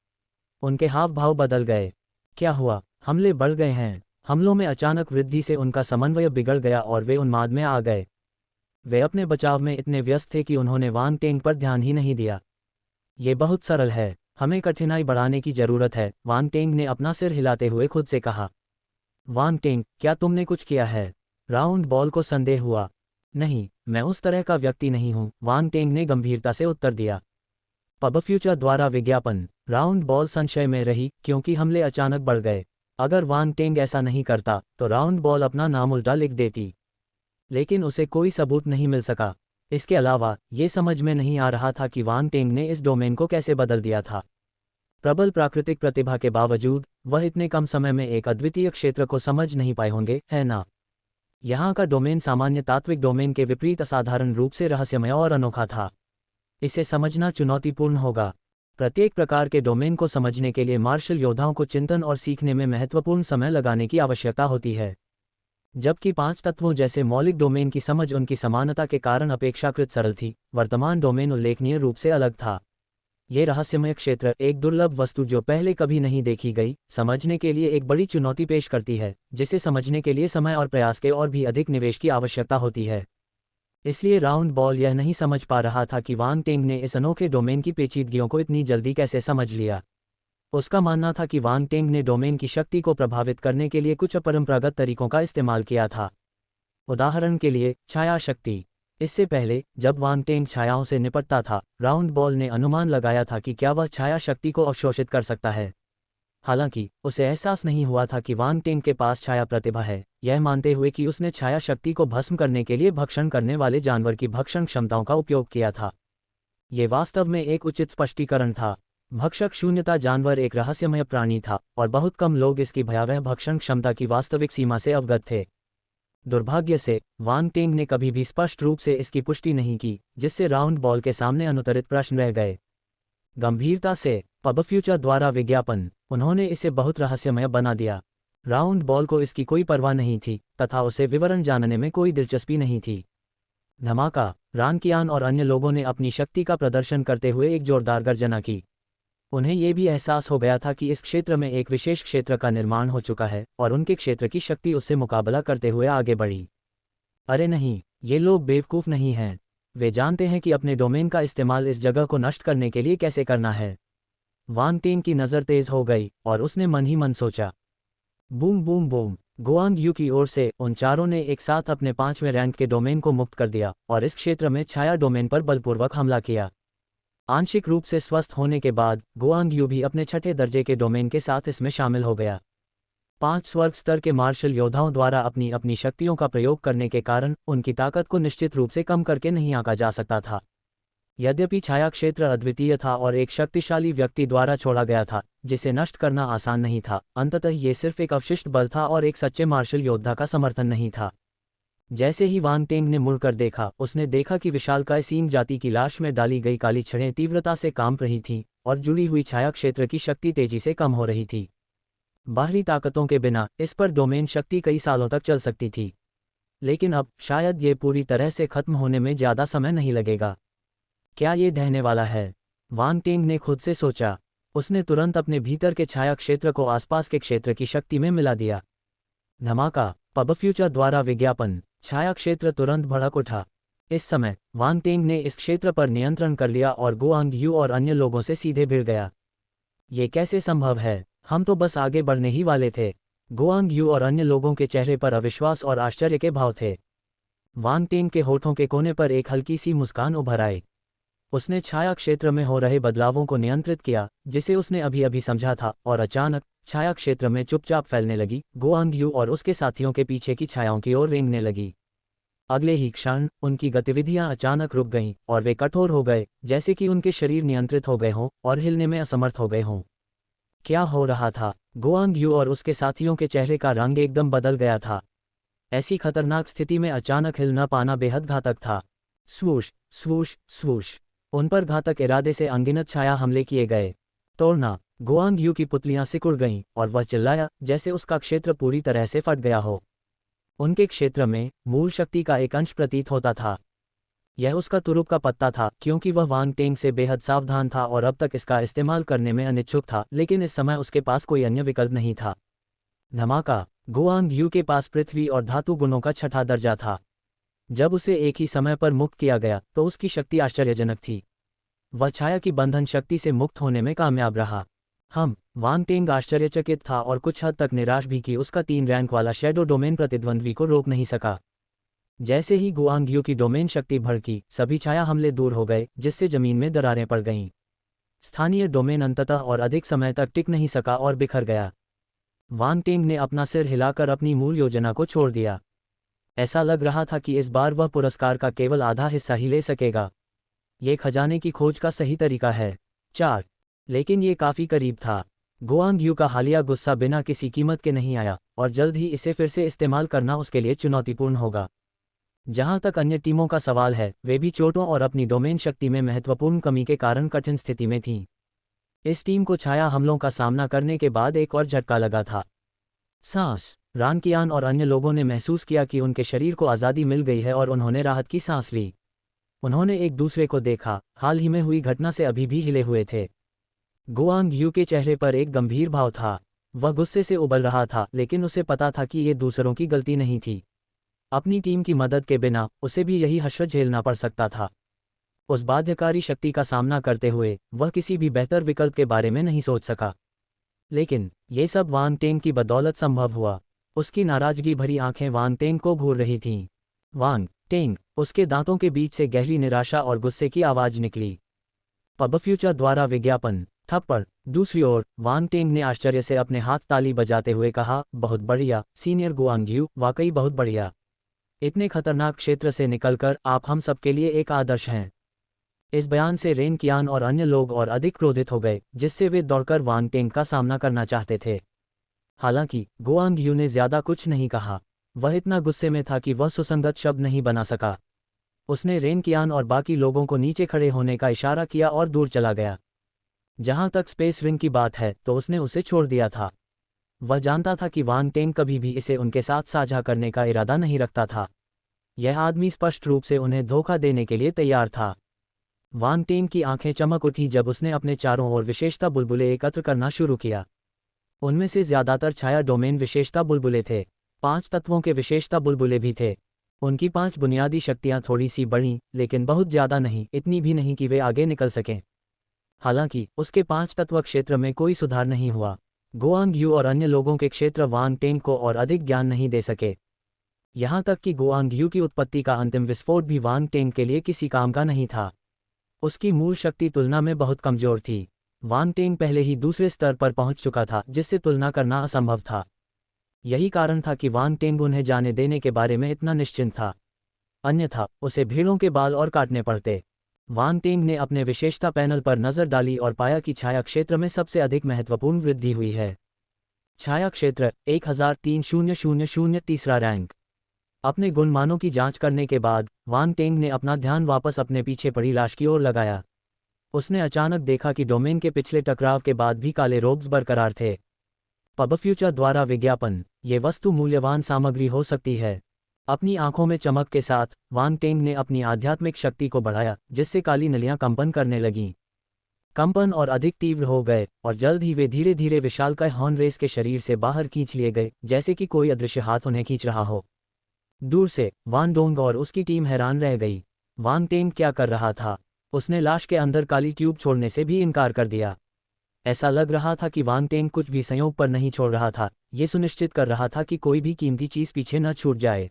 उनके हाव भाव बदल गए। क्या हुआ? हमले बढ़ गए हैं। हमलों में अचानक वृद्धि से उनका समन्वय बिगड़ गया और वे उन्माद में आ गए। वे अपने बचाव में इतने व्यस्त थे कि उन्होंने वांग टेंग पर ध्यान ही नहीं दिया। ये बहुत सरल है, हमें कठिनाई बढ़ाने की जरूरत है। वांग टेंग ने अपना सिर हिलाते हुए खुद से कहा। वांग टेंग, क्या तुमने कुछ किया है? राउंड बॉल को संदेह हुआ। नहीं, मैं उस तरह का व्यक्ति नहीं हूं, वांग टेंग ने गंभीरता से उत्तर दिया। पब फ्यूचर द्वारा विज्ञापन। राउंड बॉल संशय में रही क्योंकि हमले अचानक बढ़ गए। अगर वांग टेंग ऐसा नहीं करता तो राउंड बॉल अपना नाम उल्टा लिख देती, लेकिन उसे कोई सबूत नहीं मिल सका। इसके अलावा ये समझ में नहीं आ रहा था कि वांग टेंग ने इस डोमेन को कैसे बदल दिया था। प्रबल प्राकृतिक प्रतिभा के बावजूद वह इतने कम समय में एक अद्वितीय क्षेत्र को समझ नहीं पाए होंगे, है ना? यहाँ का डोमेन सामान्य तात्विक डोमेन के विपरीत असाधारण रूप से रहस्यमय और अनोखा था। इसे समझना चुनौतीपूर्ण होगा। प्रत्येक प्रकार के डोमेन को समझने के लिए मार्शल योद्धाओं को चिंतन और सीखने में महत्वपूर्ण समय लगाने की आवश्यकता होती है, जबकि 5 तत्वों जैसे मौलिक डोमेन की समझ उनकी समानता के कारण अपेक्षाकृत सरल थी। वर्तमान डोमेन उल्लेखनीय रूप से अलग था। ये रहस्यमय क्षेत्र, एक दुर्लभ वस्तु जो पहले कभी नहीं देखी गई, समझने के लिए एक बड़ी चुनौती पेश करती है, जिसे समझने के लिए समय और प्रयास के और भी अधिक निवेश की आवश्यकता होती है। इसलिए राउंड बॉल यह नहीं समझ पा रहा था कि वांग टेंग ने इस अनोखे डोमेन की पेचीदगियों को इतनी जल्दी कैसे समझ लिया। उसका मानना था कि वांग टेंग ने डोमेन की शक्ति को प्रभावित करने के लिए कुछ अपरंपरागत तरीकों का इस्तेमाल किया था। उदाहरण के लिए, छाया शक्ति। इससे पहले जब वांग टेंग छायाओं से निपटता था, राउंड बॉल ने अनुमान लगाया था कि क्या वह छाया शक्ति को अवशोषित कर सकता है। हालांकि उसे एहसास नहीं हुआ था कि वांग टेंग के पास छाया प्रतिभा है, यह मानते हुए कि उसने छाया शक्ति को भस्म करने के लिए भक्षण करने वाले जानवर की भक्षण क्षमताओं का उपयोग किया था। ये वास्तव में एक उचित स्पष्टीकरण था। भक्षक शून्यता जानवर एक रहस्यमय प्राणी था और बहुत कम लोग इसकी भयावह भक्षण क्षमता की वास्तविक सीमा से अवगत थे। दुर्भाग्य से वांग टेंग ने कभी भी स्पष्ट रूप से इसकी पुष्टि नहीं की, जिससे राउंड बॉल के सामने अनुत्तरित प्रश्न रह गए। गंभीरता से, पब फ्यूचर द्वारा विज्ञापन। उन्होंने इसे बहुत रहस्यमय बना दिया। राउंड बॉल को इसकी कोई परवाह नहीं थी तथा उसे विवरण जानने में कोई दिलचस्पी नहीं थी। धमाका। रानकियान और अन्य लोगों ने अपनी शक्ति का प्रदर्शन करते हुए एक जोरदार गर्जना की। उन्हें यह भी एहसास हो गया था कि इस क्षेत्र में एक विशेष क्षेत्र का निर्माण हो चुका है और उनके क्षेत्र की शक्ति उससे मुकाबला करते हुए आगे बढ़ी। अरे नहीं, ये लोग बेवकूफ़ नहीं हैं। वे जानते हैं कि अपने डोमेन का इस्तेमाल इस जगह को नष्ट करने के लिए कैसे करना है। वांग टेंग की नज़र तेज हो गई और उसने मन ही मन सोचा। Boom boom boom. गुआंग्यू की ओर से उन चारों ने एक साथ अपने 5वें रैंक के डोमेन को मुक्त कर दिया और इस क्षेत्र में छाया डोमेन पर बलपूर्वक हमला किया। आंशिक रूप से स्वस्थ होने के बाद गुआंग्यू भी अपने 6ठे दर्जे के डोमेन के साथ इसमें शामिल हो गया। 5 स्वर्ग स्तर के मार्शल योद्धाओं द्वारा अपनी अपनी शक्तियों का प्रयोग करने के कारण उनकी ताकत को निश्चित रूप से कम करके नहीं आंका जा सकता था। यद्यपि छाया क्षेत्र अद्वितीय था और एक शक्तिशाली व्यक्ति द्वारा छोड़ा गया था, जिसे नष्ट करना आसान नहीं था, अंततः ये सिर्फ एक अवशिष्ट बल था और एक सच्चे मार्शल योद्धा का समर्थन नहीं था। जैसे ही वांग टेंग ने मुड़कर देखा, उसने देखा कि विशालकाय सींग जाति की लाश में डाली गई काली छड़ें तीव्रता से कांप रही थीं और जुड़ी हुई छाया क्षेत्र की शक्ति तेजी से कम हो रही थी। बाहरी ताकतों के बिना इस पर डोमेन शक्ति कई सालों तक चल सकती थी, लेकिन अब शायद ये पूरी तरह से खत्म होने में ज़्यादा समय नहीं लगेगा। क्या ये ढहने वाला है? वांग टेंग ने खुद से सोचा। उसने तुरंत अपने भीतर के छाया क्षेत्र को आसपास के क्षेत्र की शक्ति में मिला दिया। धमाका। पबफ्यूचर द्वारा विज्ञापन। छाया क्षेत्र तुरंत भड़क उठा। इस समय वांग टेंग ने इस क्षेत्र पर नियंत्रण कर लिया और गुआंग यू और अन्य लोगों से सीधे भिड़ गया। ये कैसे संभव है? हम तो बस आगे बढ़ने ही वाले थे। गुआंग यू और अन्य लोगों के चेहरे पर अविश्वास और आश्चर्य के भाव थे। वांग टेंग के होठों के कोने पर एक हल्की सी मुस्कान उभर आई। उसने छाया क्षेत्र में हो रहे बदलावों को नियंत्रित किया, जिसे उसने अभी अभी समझा था, और अचानक छाया क्षेत्र में चुपचाप फैलने लगी। गुआंग यू और उसके साथियों के पीछे की छायाओं की ओर रेंगने लगी। अगले ही क्षण उनकी गतिविधियां अचानक रुक गईं और वे कठोर हो गए, जैसे कि उनके शरीर नियंत्रित हो गए हों और हिलने में असमर्थ हो गए हों। क्या हो रहा था? गुआंग यू और उसके साथियों के चेहरे का रंग एकदम बदल गया था। ऐसी खतरनाक स्थिति में अचानक हिल न पाना बेहद घातक था। स्वूश स्वूश स्वूश। उन पर घातक इरादे से अनगिनत छाया हमले किए गए। तोड़ना। गुआंग यू की पुतलियां सिकुड़ गईं और वह चिल्लाया जैसे उसका क्षेत्र पूरी तरह से फट गया हो। उनके क्षेत्र में मूल शक्ति का एक अंश प्रतीत होता था। यह उसका तुरुप का पत्ता था, क्योंकि वह वांग टेंग से बेहद सावधान था और अब तक इसका इस्तेमाल करने में अनिच्छुक था, लेकिन इस समय उसके पास कोई अन्य विकल्प नहीं था। धमाका। गुआंग यू के पास पृथ्वी और धातु गुणों का छठा दर्जा था। जब उसे एक ही समय पर मुक्त किया गया तो उसकी शक्ति आश्चर्यजनक थी। वह छाया की बंधन शक्ति से मुक्त होने में कामयाब रहा। वांग टेंग आश्चर्यचकित था और कुछ हद तक निराश भी कि उसका 3 रैंक वाला शैडो डोमेन प्रतिद्वंद्वी को रोक नहीं सका। जैसे ही गुआंग यू की डोमेन शक्ति भड़की, सभी छाया हमले दूर हो गए, जिससे जमीन में दरारें पड़ गईं। स्थानीय डोमेन अंततः और अधिक समय तक टिक नहीं सका और बिखर गया। वांग टेंग ने अपना सिर हिलाकर अपनी मूल योजना को छोड़ दिया। ऐसा लग रहा था कि इस बार वह पुरस्कार का केवल आधा हिस्सा ही ले सकेगा। ये खजाने की खोज का सही तरीका है। 4। लेकिन ये काफी करीब था। गुआंग यू का हालिया गुस्सा बिना किसी कीमत के नहीं आया, और जल्द ही इसे फिर से इस्तेमाल करना उसके लिए चुनौतीपूर्ण होगा। जहां तक अन्य टीमों का सवाल है, वे भी चोटों और अपनी डोमेन शक्ति में महत्वपूर्ण कमी के कारण कठिन स्थिति में थीं। इस टीम को छाया हमलों का सामना करने के बाद एक और झटका लगा था। सांस। रानकियान और अन्य लोगों ने महसूस किया कि उनके शरीर को आज़ादी मिल गई है और उन्होंने राहत की सांस ली। उन्होंने एक दूसरे को देखा, हाल ही में हुई घटना से अभी भी हिले हुए थे। गुआंग यू के चेहरे पर एक गंभीर भाव था। वह गुस्से से उबल रहा था, लेकिन उसे पता था कि ये दूसरों की गलती नहीं थी। अपनी टीम की मदद के बिना उसे भी यही हश्र झेलना पड़ सकता था। उस बाध्यकारी शक्ति का सामना करते हुए वह किसी भी बेहतर विकल्प के बारे में नहीं सोच सका। लेकिन ये सब वांग टेंग की बदौलत संभव हुआ। उसकी नाराजगी भरी आंखें वांग टेंग को घूर रही थीं। वांग टेंग। उसके दांतों के बीच से गहरी निराशा और गुस्से की आवाज निकली। पबफ्यूचर द्वारा विज्ञापन। थप्पड़। दूसरी ओर वांग टेंग ने आश्चर्य से अपने हाथ ताली बजाते हुए कहा, बहुत बढ़िया सीनियर गुआंग यू, वाकई बहुत बढ़िया। इतने खतरनाक क्षेत्र से निकलकर आप हम सबके लिए एक आदर्श हैं। इस बयान से रेन कियान और अन्य लोग और अधिक क्रोधित हो गए, जिससे वे दौड़कर वांग टेंग का सामना करना चाहते थे। हालांकि गुआंग यू ने ज्यादा कुछ नहीं कहा। वह इतना गुस्से में था कि वह सुसंगत शब्द नहीं बना सका। उसने रेन कियान और बाकी लोगों को नीचे खड़े होने का इशारा किया और दूर चला गया। जहां तक स्पेस रिंग की बात है, तो उसने उसे छोड़ दिया था। वह जानता था कि वांग टेंग कभी भी इसे उनके साथ साझा करने का इरादा नहीं रखता था। यह आदमी स्पष्ट रूप से उन्हें धोखा देने के लिए तैयार था। वांग टेंग की आंखें चमक उठी जब उसने अपने चारों ओर विशेषता बुलबुले एकत्र करना शुरू किया। उनमें से ज्यादातर छाया डोमेन विशेषता बुलबुले थे। 5 तत्वों के विशेषता बुलबुले भी थे। उनकी 5 बुनियादी शक्तियां थोड़ी सी बढ़ीं, लेकिन बहुत ज्यादा नहीं, इतनी भी नहीं कि वे आगे निकल सकें। हालांकि उसके 5 तत्व क्षेत्र में कोई सुधार नहीं हुआ। गुआंग यू और अन्य लोगों के क्षेत्र वांग टेंग को और अधिक ज्ञान नहीं दे सके। यहां तक कि गुआंग यू की उत्पत्ति का अंतिम विस्फोट भी वांग टेंग के लिए किसी काम का नहीं था। उसकी मूल शक्ति तुलना में बहुत कमजोर थी। वांग टेंग पहले ही दूसरे स्तर पर पहुंच चुका था, जिससे तुलना करना असंभव था। यही कारण था कि वांग टेंग उन्हें जाने देने के बारे में इतना निश्चिंत था। अन्यथा उसे भीड़ों के बाल और काटने पड़ते। वांग टेंग ने अपने विशेषता पैनल पर नजर डाली और पाया कि छाया क्षेत्र में सबसे अधिक महत्वपूर्ण वृद्धि हुई है। छाया क्षेत्र 1300 तीसरा रैंक। अपने गुणमानों की जांच करने के बाद वांग टेंग ने अपना ध्यान वापस अपने पीछे पड़ी लाश की ओर लगाया। उसने अचानक देखा कि डोमेन के पिछले टकराव के बाद भी काले रोब्स बरकरार थे। पबफ्यूचर द्वारा विज्ञापन। ये वस्तु मूल्यवान सामग्री हो सकती है। अपनी आंखों में चमक के साथ वांग टेंग ने अपनी आध्यात्मिक शक्ति को बढ़ाया, जिससे काली नलियां कंपन करने लगीं। कंपन और अधिक तीव्र हो गए और जल्द ही वे धीरे धीरे विशालकाय हॉर्नरेस के शरीर से बाहर खींच लिए गए, जैसे कि कोई अदृश्य हाथ उन्हें खींच रहा हो। दूर से वान डोंग और उसकी टीम हैरान रह गई। वांग टेंग क्या कर रहा था? उसने लाश के अंदर काली ट्यूब छोड़ने से भी इनकार कर दिया। ऐसा लग रहा था कि वांग टेंग कुछ भी संयोग पर नहीं छोड़ रहा था, ये सुनिश्चित कर रहा था कि कोई भी कीमती चीज पीछे न छूट जाए।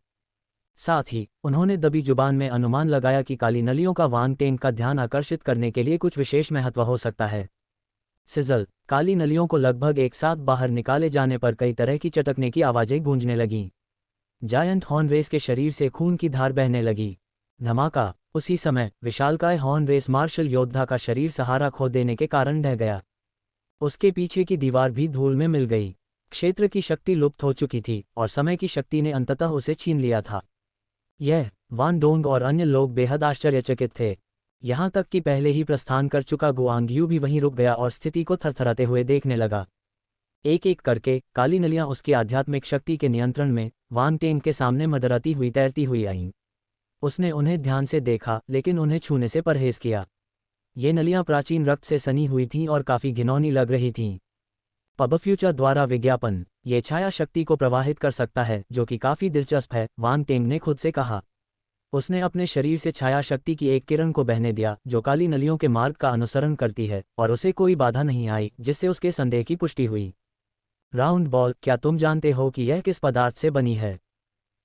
साथ ही उन्होंने दबी जुबान में अनुमान लगाया कि काली नलियों का वांग टेंग का ध्यान आकर्षित करने के लिए कुछ विशेष महत्व हो सकता है। सिजल, काली नलियों को लगभग एक साथ बाहर निकाले जाने पर कई तरह की चटकने की आवाजें गूंजने लगीं। जायंट हॉर्न रेस के शरीर से खून की धार बहने लगी। धमाका! उसी समय विशालकाय हॉर्न रेस मार्शल योद्धा का शरीर सहारा खो देने के कारण ढह गया। उसके पीछे की दीवार भी धूल में मिल गई। क्षेत्र की शक्ति लुप्त हो चुकी थी और समय की शक्ति ने अंततः उसे छीन लिया था। यह वान डोंग और अन्य लोग बेहद आश्चर्यचकित थे। यहाँ तक कि पहले ही प्रस्थान कर चुका गुआंगयू भी वहीं रुक गया और स्थिति को थरथराते हुए देखने लगा। एक एक करके काली नलियां उसकी आध्यात्मिक शक्ति के नियंत्रण में वांग टेंग के सामने मडराती हुई तैरती हुई आईं। उसने उन्हें ध्यान से देखा, लेकिन उन्हें छूने से परहेज किया। ये नलियां प्राचीन रक्त से सनी हुई थीं और काफी घिनौनी लग रही थीं। पबफ्यूचर द्वारा विज्ञापन, ये छाया शक्ति को प्रवाहित कर सकता है, जो कि काफी दिलचस्प है, वांग टेंग ने खुद से कहा। उसने अपने शरीर से छाया शक्ति की एक किरण को बहने दिया जो काली नलियों के मार्ग का अनुसरण करती है, और उसे कोई बाधा नहीं आई, जिससे उसके संदेह की पुष्टि हुई। राउंड बॉल, क्या तुम जानते हो कि यह किस पदार्थ से बनी है?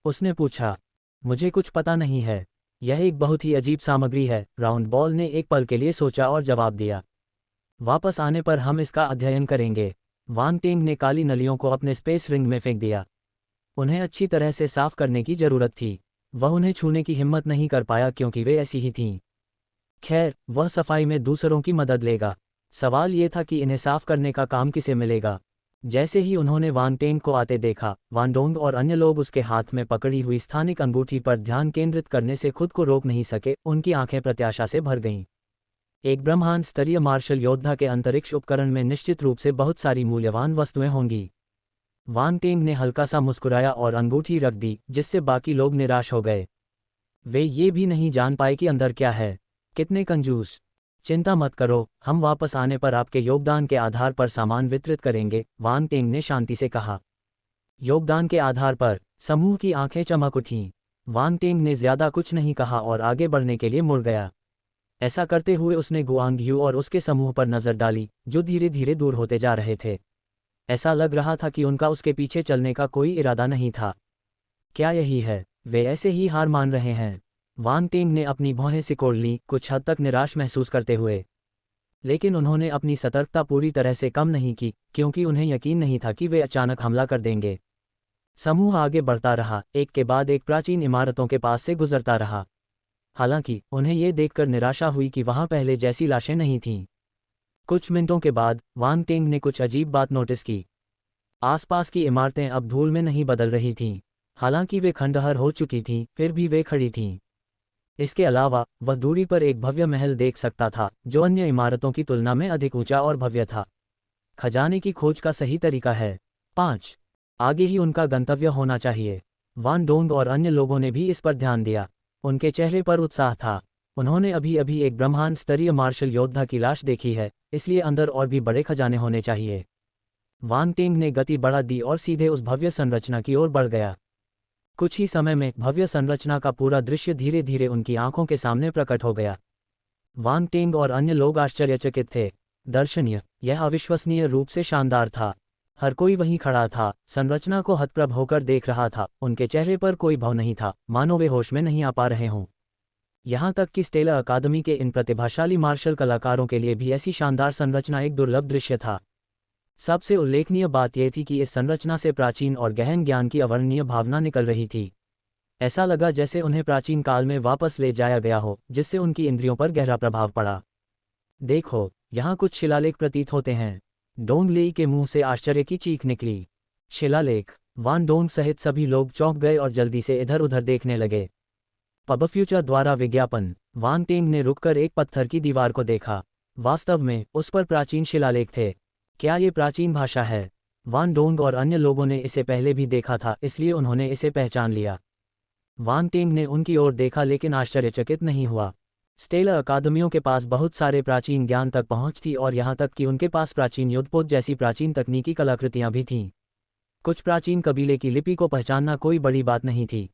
उसने पूछा। मुझे कुछ पता नहीं है। यह एक बहुत ही अजीब सामग्री है, राउंड बॉल ने एक पल के लिए सोचा और जवाब दिया। वापस आने पर हम इसका अध्ययन करेंगे। वांग टेंग ने काली नलियों को अपने स्पेस रिंग में फेंक दिया। उन्हें अच्छी तरह से साफ करने की जरूरत थी। वह उन्हें छूने की हिम्मत नहीं कर पाया क्योंकि वे ऐसी ही थीं। खैर, वह सफाई में दूसरों की मदद लेगा। सवाल ये था कि इन्हें साफ करने का काम किसे मिलेगा। जैसे ही उन्होंने वांग टेंग को आते देखा, वान डोंग और अन्य लोग उसके हाथ में पकड़ी हुई स्थानिक अंगूठी पर ध्यान केंद्रित करने से खुद को रोक नहीं सके। उनकी आंखें प्रत्याशा से भर गईं। एक ब्रह्मांड स्तरीय मार्शल योद्धा के अंतरिक्ष उपकरण में निश्चित रूप से बहुत सारी मूल्यवान वस्तुएं होंगी। वांग टेंग ने हल्का सा मुस्कुराया और अंगूठी रख दी, जिससे बाकी लोग निराश हो गए। वे ये भी नहीं जान पाए कि अंदर क्या है। कितने कंजूस! चिंता मत करो, हम वापस आने पर आपके योगदान के आधार पर सामान वितरित करेंगे, वांग टेंग ने शांति से कहा। योगदान के आधार पर? समूह की आंखें चमक उठीं। वांग टेंग ने ज्यादा कुछ नहीं कहा और आगे बढ़ने के लिए मुड़ गया। ऐसा करते हुए उसने गुआंगयू और उसके समूह पर नजर डाली, जो धीरे धीरे दूर होते जा रहे थे। ऐसा लग रहा था कि उनका उसके पीछे चलने का कोई इरादा नहीं था। क्या यही है? वे ऐसे ही हार मान रहे हैं। वांग टेंग ने अपनी भौहें सिकोड़ लीं, कुछ हद तक निराश महसूस करते हुए। लेकिन उन्होंने अपनी सतर्कता पूरी तरह से कम नहीं की, क्योंकि उन्हें यकीन नहीं था कि वे अचानक हमला कर देंगे। समूह आगे बढ़ता रहा, एक के बाद एक प्राचीन इमारतों के पास से गुजरता रहा। हालांकि उन्हें ये देखकर निराशा हुई कि वहां पहले जैसी लाशें नहीं थीं। कुछ मिनटों के बाद वांग टेंग ने कुछ अजीब बात नोटिस की। आसपास की इमारतें अब धूल में नहीं बदल रही थीं। हालांकि वे खंडहर हो चुकी थीं, फिर भी वे खड़ी थीं। इसके अलावा वह दूरी पर एक भव्य महल देख सकता था, जो अन्य इमारतों की तुलना में अधिक ऊंचा और भव्य था। खजाने की खोज का सही तरीका है। 5. आगे ही उनका गंतव्य होना चाहिए। वान डोंग और अन्य लोगों ने भी इस पर ध्यान दिया। उनके चेहरे पर उत्साह था। उन्होंने अभी अभी एक ब्रह्मांड स्तरीय मार्शल योद्धा की लाश देखी है, इसलिए अंदर और भी बड़े खजाने होने चाहिए। वांग टेंग ने गति बढ़ा दी और सीधे उस भव्य संरचना की ओर बढ़ गया। कुछ ही समय में भव्य संरचना का पूरा दृश्य धीरे धीरे उनकी आंखों के सामने प्रकट हो गया। वांग टेंग और अन्य लोग आश्चर्यचकित थे। दर्शनीय, यह अविश्वसनीय रूप से शानदार था। हर कोई वहीं खड़ा था, संरचना को हतप्रभ होकर देख रहा था। उनके चेहरे पर कोई भाव नहीं था, मानो वे होश में नहीं आ पा रहे हों। यहाँ तक कि स्टेला अकादमी के इन प्रतिभाशाली मार्शल कलाकारों के लिए भी ऐसी शानदार संरचना एक दुर्लभ दृश्य था। सबसे उल्लेखनीय बात यह थी कि इस संरचना से प्राचीन और गहन ज्ञान की अवर्णनीय भावना निकल रही थी। ऐसा लगा जैसे उन्हें प्राचीन काल में वापस ले जाया गया हो, जिससे उनकी इंद्रियों पर गहरा प्रभाव पड़ा। देखो, यहाँ कुछ शिलालेख प्रतीत होते हैं। डोंग ली के मुंह से आश्चर्य की चीख निकली। शिलालेख! वान डोंग सहित सभी लोग चौंक गए और जल्दी से इधर उधर देखने लगे। पबफ्यूचर द्वारा विज्ञापन। वांग टेंग ने रुककर एक पत्थर की दीवार को देखा। वास्तव में उस पर प्राचीन शिलालेख थे। क्या ये प्राचीन भाषा है? वान डोंग और अन्य लोगों ने इसे पहले भी देखा था, इसलिए उन्होंने इसे पहचान लिया। वांग टेंग ने उनकी ओर देखा लेकिन आश्चर्यचकित नहीं हुआ। स्टेलर अकादमियों के पास बहुत सारे प्राचीन ज्ञान तक पहुंच थी और यहाँ तक कि उनके पास प्राचीन युद्धपोत जैसी प्राचीन तकनीकी कलाकृतियां भी थीं। कुछ प्राचीन कबीले की लिपि को पहचानना कोई बड़ी बात नहीं थी।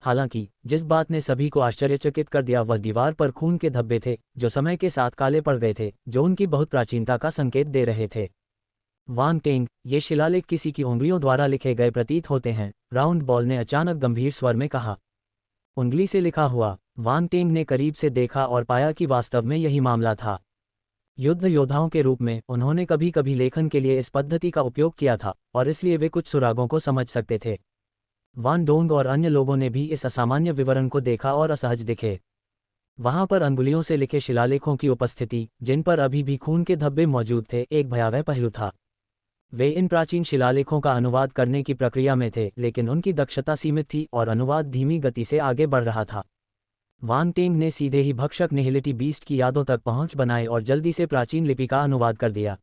हालांकि जिस बात ने सभी को आश्चर्यचकित कर दिया वह दीवार पर खून के धब्बे थे, जो समय के साथ काले पड़ गए थे, जो उनकी बहुत प्राचीनता का संकेत दे रहे थे। वांग टेंग, ये शिलालेख किसी की उंगलियों द्वारा लिखे गए प्रतीत होते हैं, राउंड बॉल ने अचानक गंभीर स्वर में कहा। उंगली से लिखा हुआ? वांग टेंग ने करीब से देखा और पाया कि वास्तव में यही मामला था। युद्ध योद्धाओं के रूप में उन्होंने कभी कभी लेखन के लिए इस पद्धति का उपयोग किया था और इसलिए वे कुछ सुरागों को समझ सकते थे। वान डोंग और अन्य लोगों ने भी इस असामान्य विवरण को देखा और असहज दिखे। वहां पर अंगुलियों से लिखे शिलालेखों की उपस्थिति, जिन पर अभी भी खून के धब्बे मौजूद थे, एक भयावह पहलू था। वे इन प्राचीन शिलालेखों का अनुवाद करने की प्रक्रिया में थे, लेकिन उनकी दक्षता सीमित थी और अनुवाद धीमी गति से आगे बढ़ रहा था। वांग टेंग ने सीधे ही भक्षक निहिलिटी बीस्ट की यादों तक पहुंच बनाई और जल्दी से प्राचीन लिपि का अनुवाद कर दिया।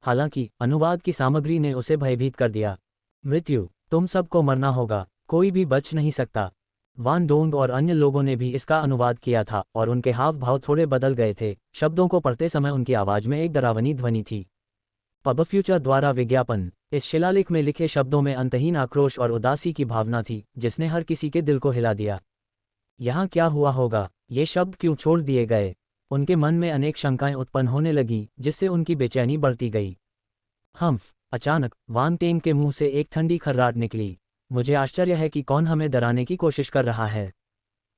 हालांकि अनुवाद की सामग्री ने उसे भयभीत कर दिया। मृत्यु, तुम सबको मरना होगा, कोई भी बच नहीं सकता। वान डोंग और अन्य लोगों ने भी इसका अनुवाद किया था और उनके हाव भाव थोड़े बदल गए थे। शब्दों को पढ़ते समय उनकी आवाज में एक डरावनी ध्वनि थी। पब फ्यूचर द्वारा विज्ञापन। इस शिलालेख में लिखे शब्दों में अंतहीन आक्रोश और उदासी की भावना थी, जिसने हर किसी के दिल को हिला दिया। यहाँ क्या हुआ होगा? ये शब्द क्यों छोड़ दिए गए? उनके मन में अनेक शंकाएं उत्पन्न होने लगीं, जिससे उनकी बेचैनी बढ़ती गई। हम्फ! अचानक वांग टेंग के मुंह से एक ठंडी खर्राट निकली। मुझे आश्चर्य है कि कौन हमें डराने की कोशिश कर रहा है।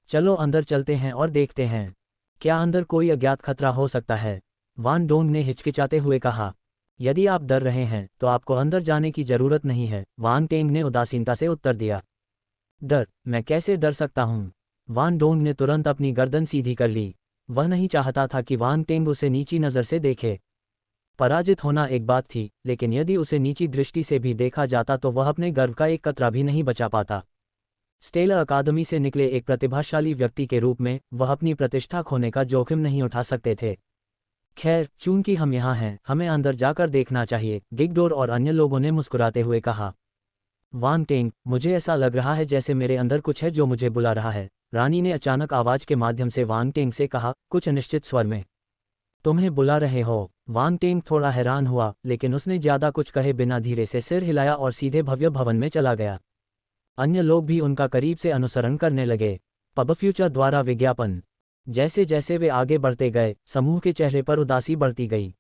चलो अंदर चलते हैं और देखते हैं। क्या अंदर कोई अज्ञात खतरा हो सकता है? वान डोंग ने हिचकिचाते हुए कहा। यदि आप डर रहे हैं तो आपको अंदर जाने की जरूरत नहीं है, वांग टेंग ने उदासीनता से उत्तर दिया। डर? मैं कैसे डर सकता हूँ? वान डोंग ने तुरंत अपनी गर्दन सीधी कर ली। वह नहीं चाहता था कि वांग टेंग उसे नीची नज़र से देखे। पराजित होना एक बात थी, लेकिन यदि उसे नीची दृष्टि से भी देखा जाता तो वह अपने गर्व का एक कतरा भी नहीं बचा पाता। स्टेलर अकादमी से निकले एक प्रतिभाशाली व्यक्ति के रूप में वह अपनी प्रतिष्ठा खोने का जोखिम नहीं उठा सकते थे। खैर, चूंकि हम यहाँ हैं, हमें अंदर जाकर देखना चाहिए, गिगडोर और अन्य लोगों ने मुस्कुराते हुए कहा। वांग टेंग, मुझे ऐसा लग रहा है जैसे मेरे अंदर कुछ है जो मुझे बुला रहा है, रानी ने अचानक आवाज के माध्यम से वांग टेंग से कहा, कुछ अनिश्चित स्वर में। तुम्हें बुला रहे हो? वांग टेंग थोड़ा हैरान हुआ, लेकिन उसने ज्यादा कुछ कहे बिना धीरे से सिर हिलाया और सीधे भव्य भवन में चला गया। अन्य लोग भी उनका करीब से अनुसरण करने लगे। पब फ्यूचर द्वारा विज्ञापन। जैसे जैसे वे आगे बढ़ते गए, समूह के चेहरे पर उदासी बढ़ती गई।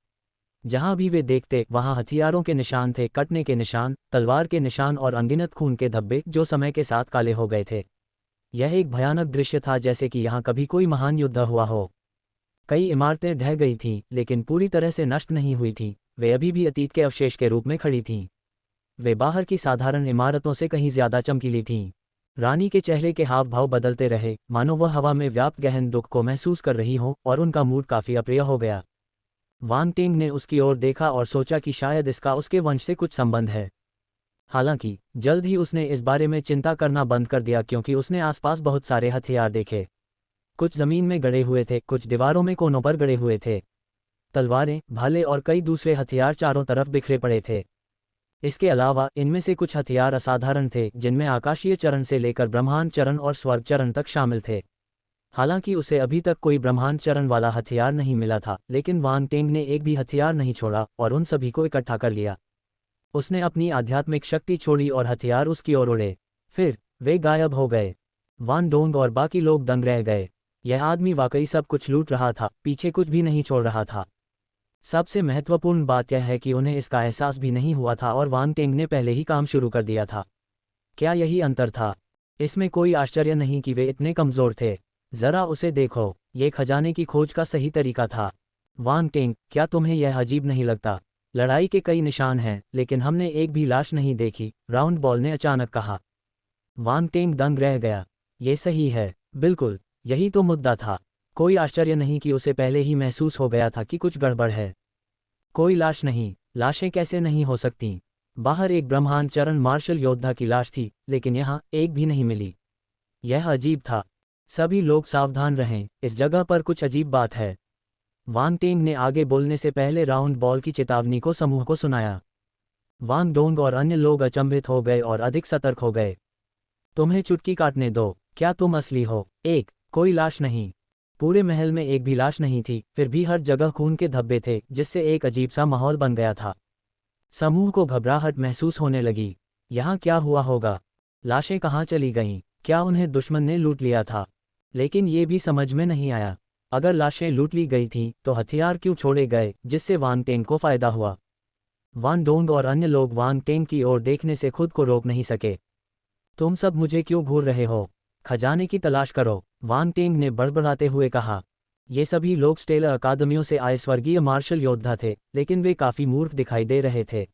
जहां भी वे देखते वहां हथियारों के निशान थे, कटने के निशान, तलवार के निशान और अनगिनत खून के धब्बे जो समय के साथ काले हो गए थे। यह एक भयानक दृश्य था, जैसे कि यहाँ कभी कोई महान युद्ध हुआ हो। कई इमारतें ढह गई थीं, लेकिन पूरी तरह से नष्ट नहीं हुई थीं। वे अभी भी अतीत के अवशेष के रूप में खड़ी थीं। वे बाहर की साधारण इमारतों से कहीं ज्यादा चमकीली थीं। रानी के चेहरे के हाव भाव बदलते रहे, मानो वह हवा में व्याप्त गहन दुख को महसूस कर रही हो, और उनका मूड काफी अप्रिय हो गया। वांग टेंग ने उसकी ओर देखा और सोचा कि शायद इसका उसके वंश से कुछ संबंध है। हालांकि जल्द ही उसने इस बारे में चिंता करना बंद कर दिया, क्योंकि उसने आसपास बहुत सारे हथियार देखे। कुछ जमीन में गड़े हुए थे, कुछ दीवारों में कोनों पर गड़े हुए थे। तलवारें, भाले और कई दूसरे हथियार चारों तरफ बिखरे पड़े थे। इसके अलावा इनमें से कुछ हथियार असाधारण थे, जिनमें आकाशीय चरण से लेकर ब्रह्मांड चरण और स्वर्ग चरण तक शामिल थे। हालांकि उसे अभी तक कोई ब्रह्मांड चरण वाला हथियार नहीं मिला था, लेकिन वांग टेंग ने एक भी हथियार नहीं छोड़ा और उन सभी को इकट्ठा कर लिया। उसने अपनी आध्यात्मिक शक्ति छोड़ी और हथियार उसकी ओर उड़े। फिर वे गायब हो गए। वान डोंग और बाकी लोग दंग रह गए। यह आदमी वाकई सब कुछ लूट रहा था, पीछे कुछ भी नहीं छोड़ रहा था। सबसे महत्वपूर्ण बात यह है कि उन्हें इसका एहसास भी नहीं हुआ था और वांग टेंग ने पहले ही काम शुरू कर दिया था। क्या यही अंतर था? इसमें कोई आश्चर्य नहीं कि वे इतने कमजोर थे। जरा उसे देखो, ये खजाने की खोज का सही तरीका था। वांग टेंग, क्या तुम्हें यह अजीब नहीं लगता? लड़ाई के कई निशान हैं, लेकिन हमने एक भी लाश नहीं देखी, राउंड बॉल ने अचानक कहा। वांग टेंग दंग रह गया। ये सही है, बिल्कुल, यही तो मुद्दा था। कोई आश्चर्य नहीं कि उसे पहले ही महसूस हो गया था कि कुछ गड़बड़ है। कोई लाश नहीं, लाशें कैसे नहीं हो सकती? बाहर एक ब्रह्मांड चरण मार्शल योद्धा की लाश थी, लेकिन यहाँ एक भी नहीं मिली। यह अजीब था। सभी लोग सावधान रहें, इस जगह पर कुछ अजीब बात है। वांग टेंग ने आगे बोलने से पहले राउंड बॉल की चेतावनी को समूह को सुनाया। वांग डोंग और अन्य लोग अचंभित हो गए और अधिक सतर्क हो गए। तुम्हें चुटकी काटने दो, क्या तुम असली हो? एक, कोई लाश नहीं। पूरे महल में एक भी लाश नहीं थी, फिर भी हर जगह खून के धब्बे थे, जिससे एक अजीब सा माहौल बन गया था। समूह को घबराहट महसूस होने लगी। यहाँ क्या हुआ होगा? लाशें कहाँ चली गईं? क्या उन्हें दुश्मन ने लूट लिया था? लेकिन ये भी समझ में नहीं आया। अगर लाशें लूट ली गई थीं, तो हथियार क्यों छोड़े गए, जिससे वांग टेंग को फायदा हुआ? वान डोंग और अन्य लोग वांग टेंग की ओर देखने से खुद को रोक नहीं सके। तुम सब मुझे क्यों घूर रहे हो? खजाने की तलाश करो, वांग टेंग ने बड़बड़ाते हुए कहा। ये सभी लोग स्टेलर अकादमियों से आए स्वर्गीय मार्शल योद्धा थे, लेकिन वे काफी मूर्ख दिखाई दे रहे थे।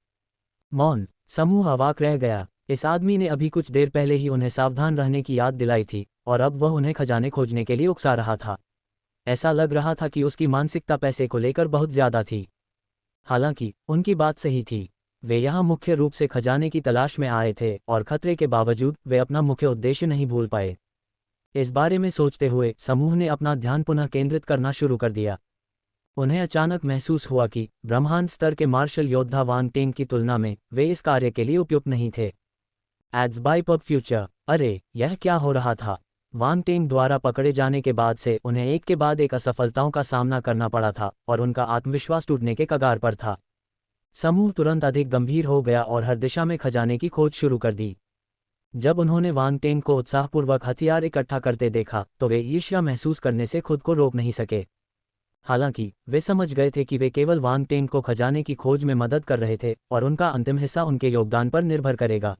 मौन। समूह अवाक रह गया। इस आदमी ने अभी कुछ देर पहले ही उन्हें सावधान रहने की याद दिलाई थी, और अब वह उन्हें खजाने खोजने के लिए उकसा रहा था। ऐसा लग रहा था कि उसकी मानसिकता पैसे को लेकर बहुत ज्यादा थी। हालांकि उनकी बात सही थी। वे यहाँ मुख्य रूप से खजाने की तलाश में आए थे, और खतरे के बावजूद वे अपना मुख्य उद्देश्य नहीं भूल पाए। इस बारे में सोचते हुए समूह ने अपना ध्यान पुनः केंद्रित करना शुरू कर दिया। उन्हें अचानक महसूस हुआ कि ब्रह्मांड स्तर के मार्शल योद्धा वांग टेंग की तुलना में वे इस कार्य के लिए उपयुक्त नहीं थे। Ads bye pub future. अरे, यह क्या हो रहा था? वांग टेंग द्वारा पकड़े जाने के बाद से उन्हें एक के बाद एक असफलताओं का सामना करना पड़ा था, और उनका आत्मविश्वास टूटने के कगार पर था। समूह तुरंत अधिक गंभीर हो गया और हर दिशा में खजाने की खोज शुरू कर दी। जब उन्होंने वांग टेंग को उत्साहपूर्वक हथियार इकट्ठा करते देखा, तो वे ईर्ष्या महसूस करने से खुद को रोक नहीं सके। हालांकि वे समझ गए थे कि वे केवल वांग टेंग को खजाने की खोज में मदद कर रहे थे, और उनका अंतिम हिस्सा उनके योगदान पर निर्भर करेगा।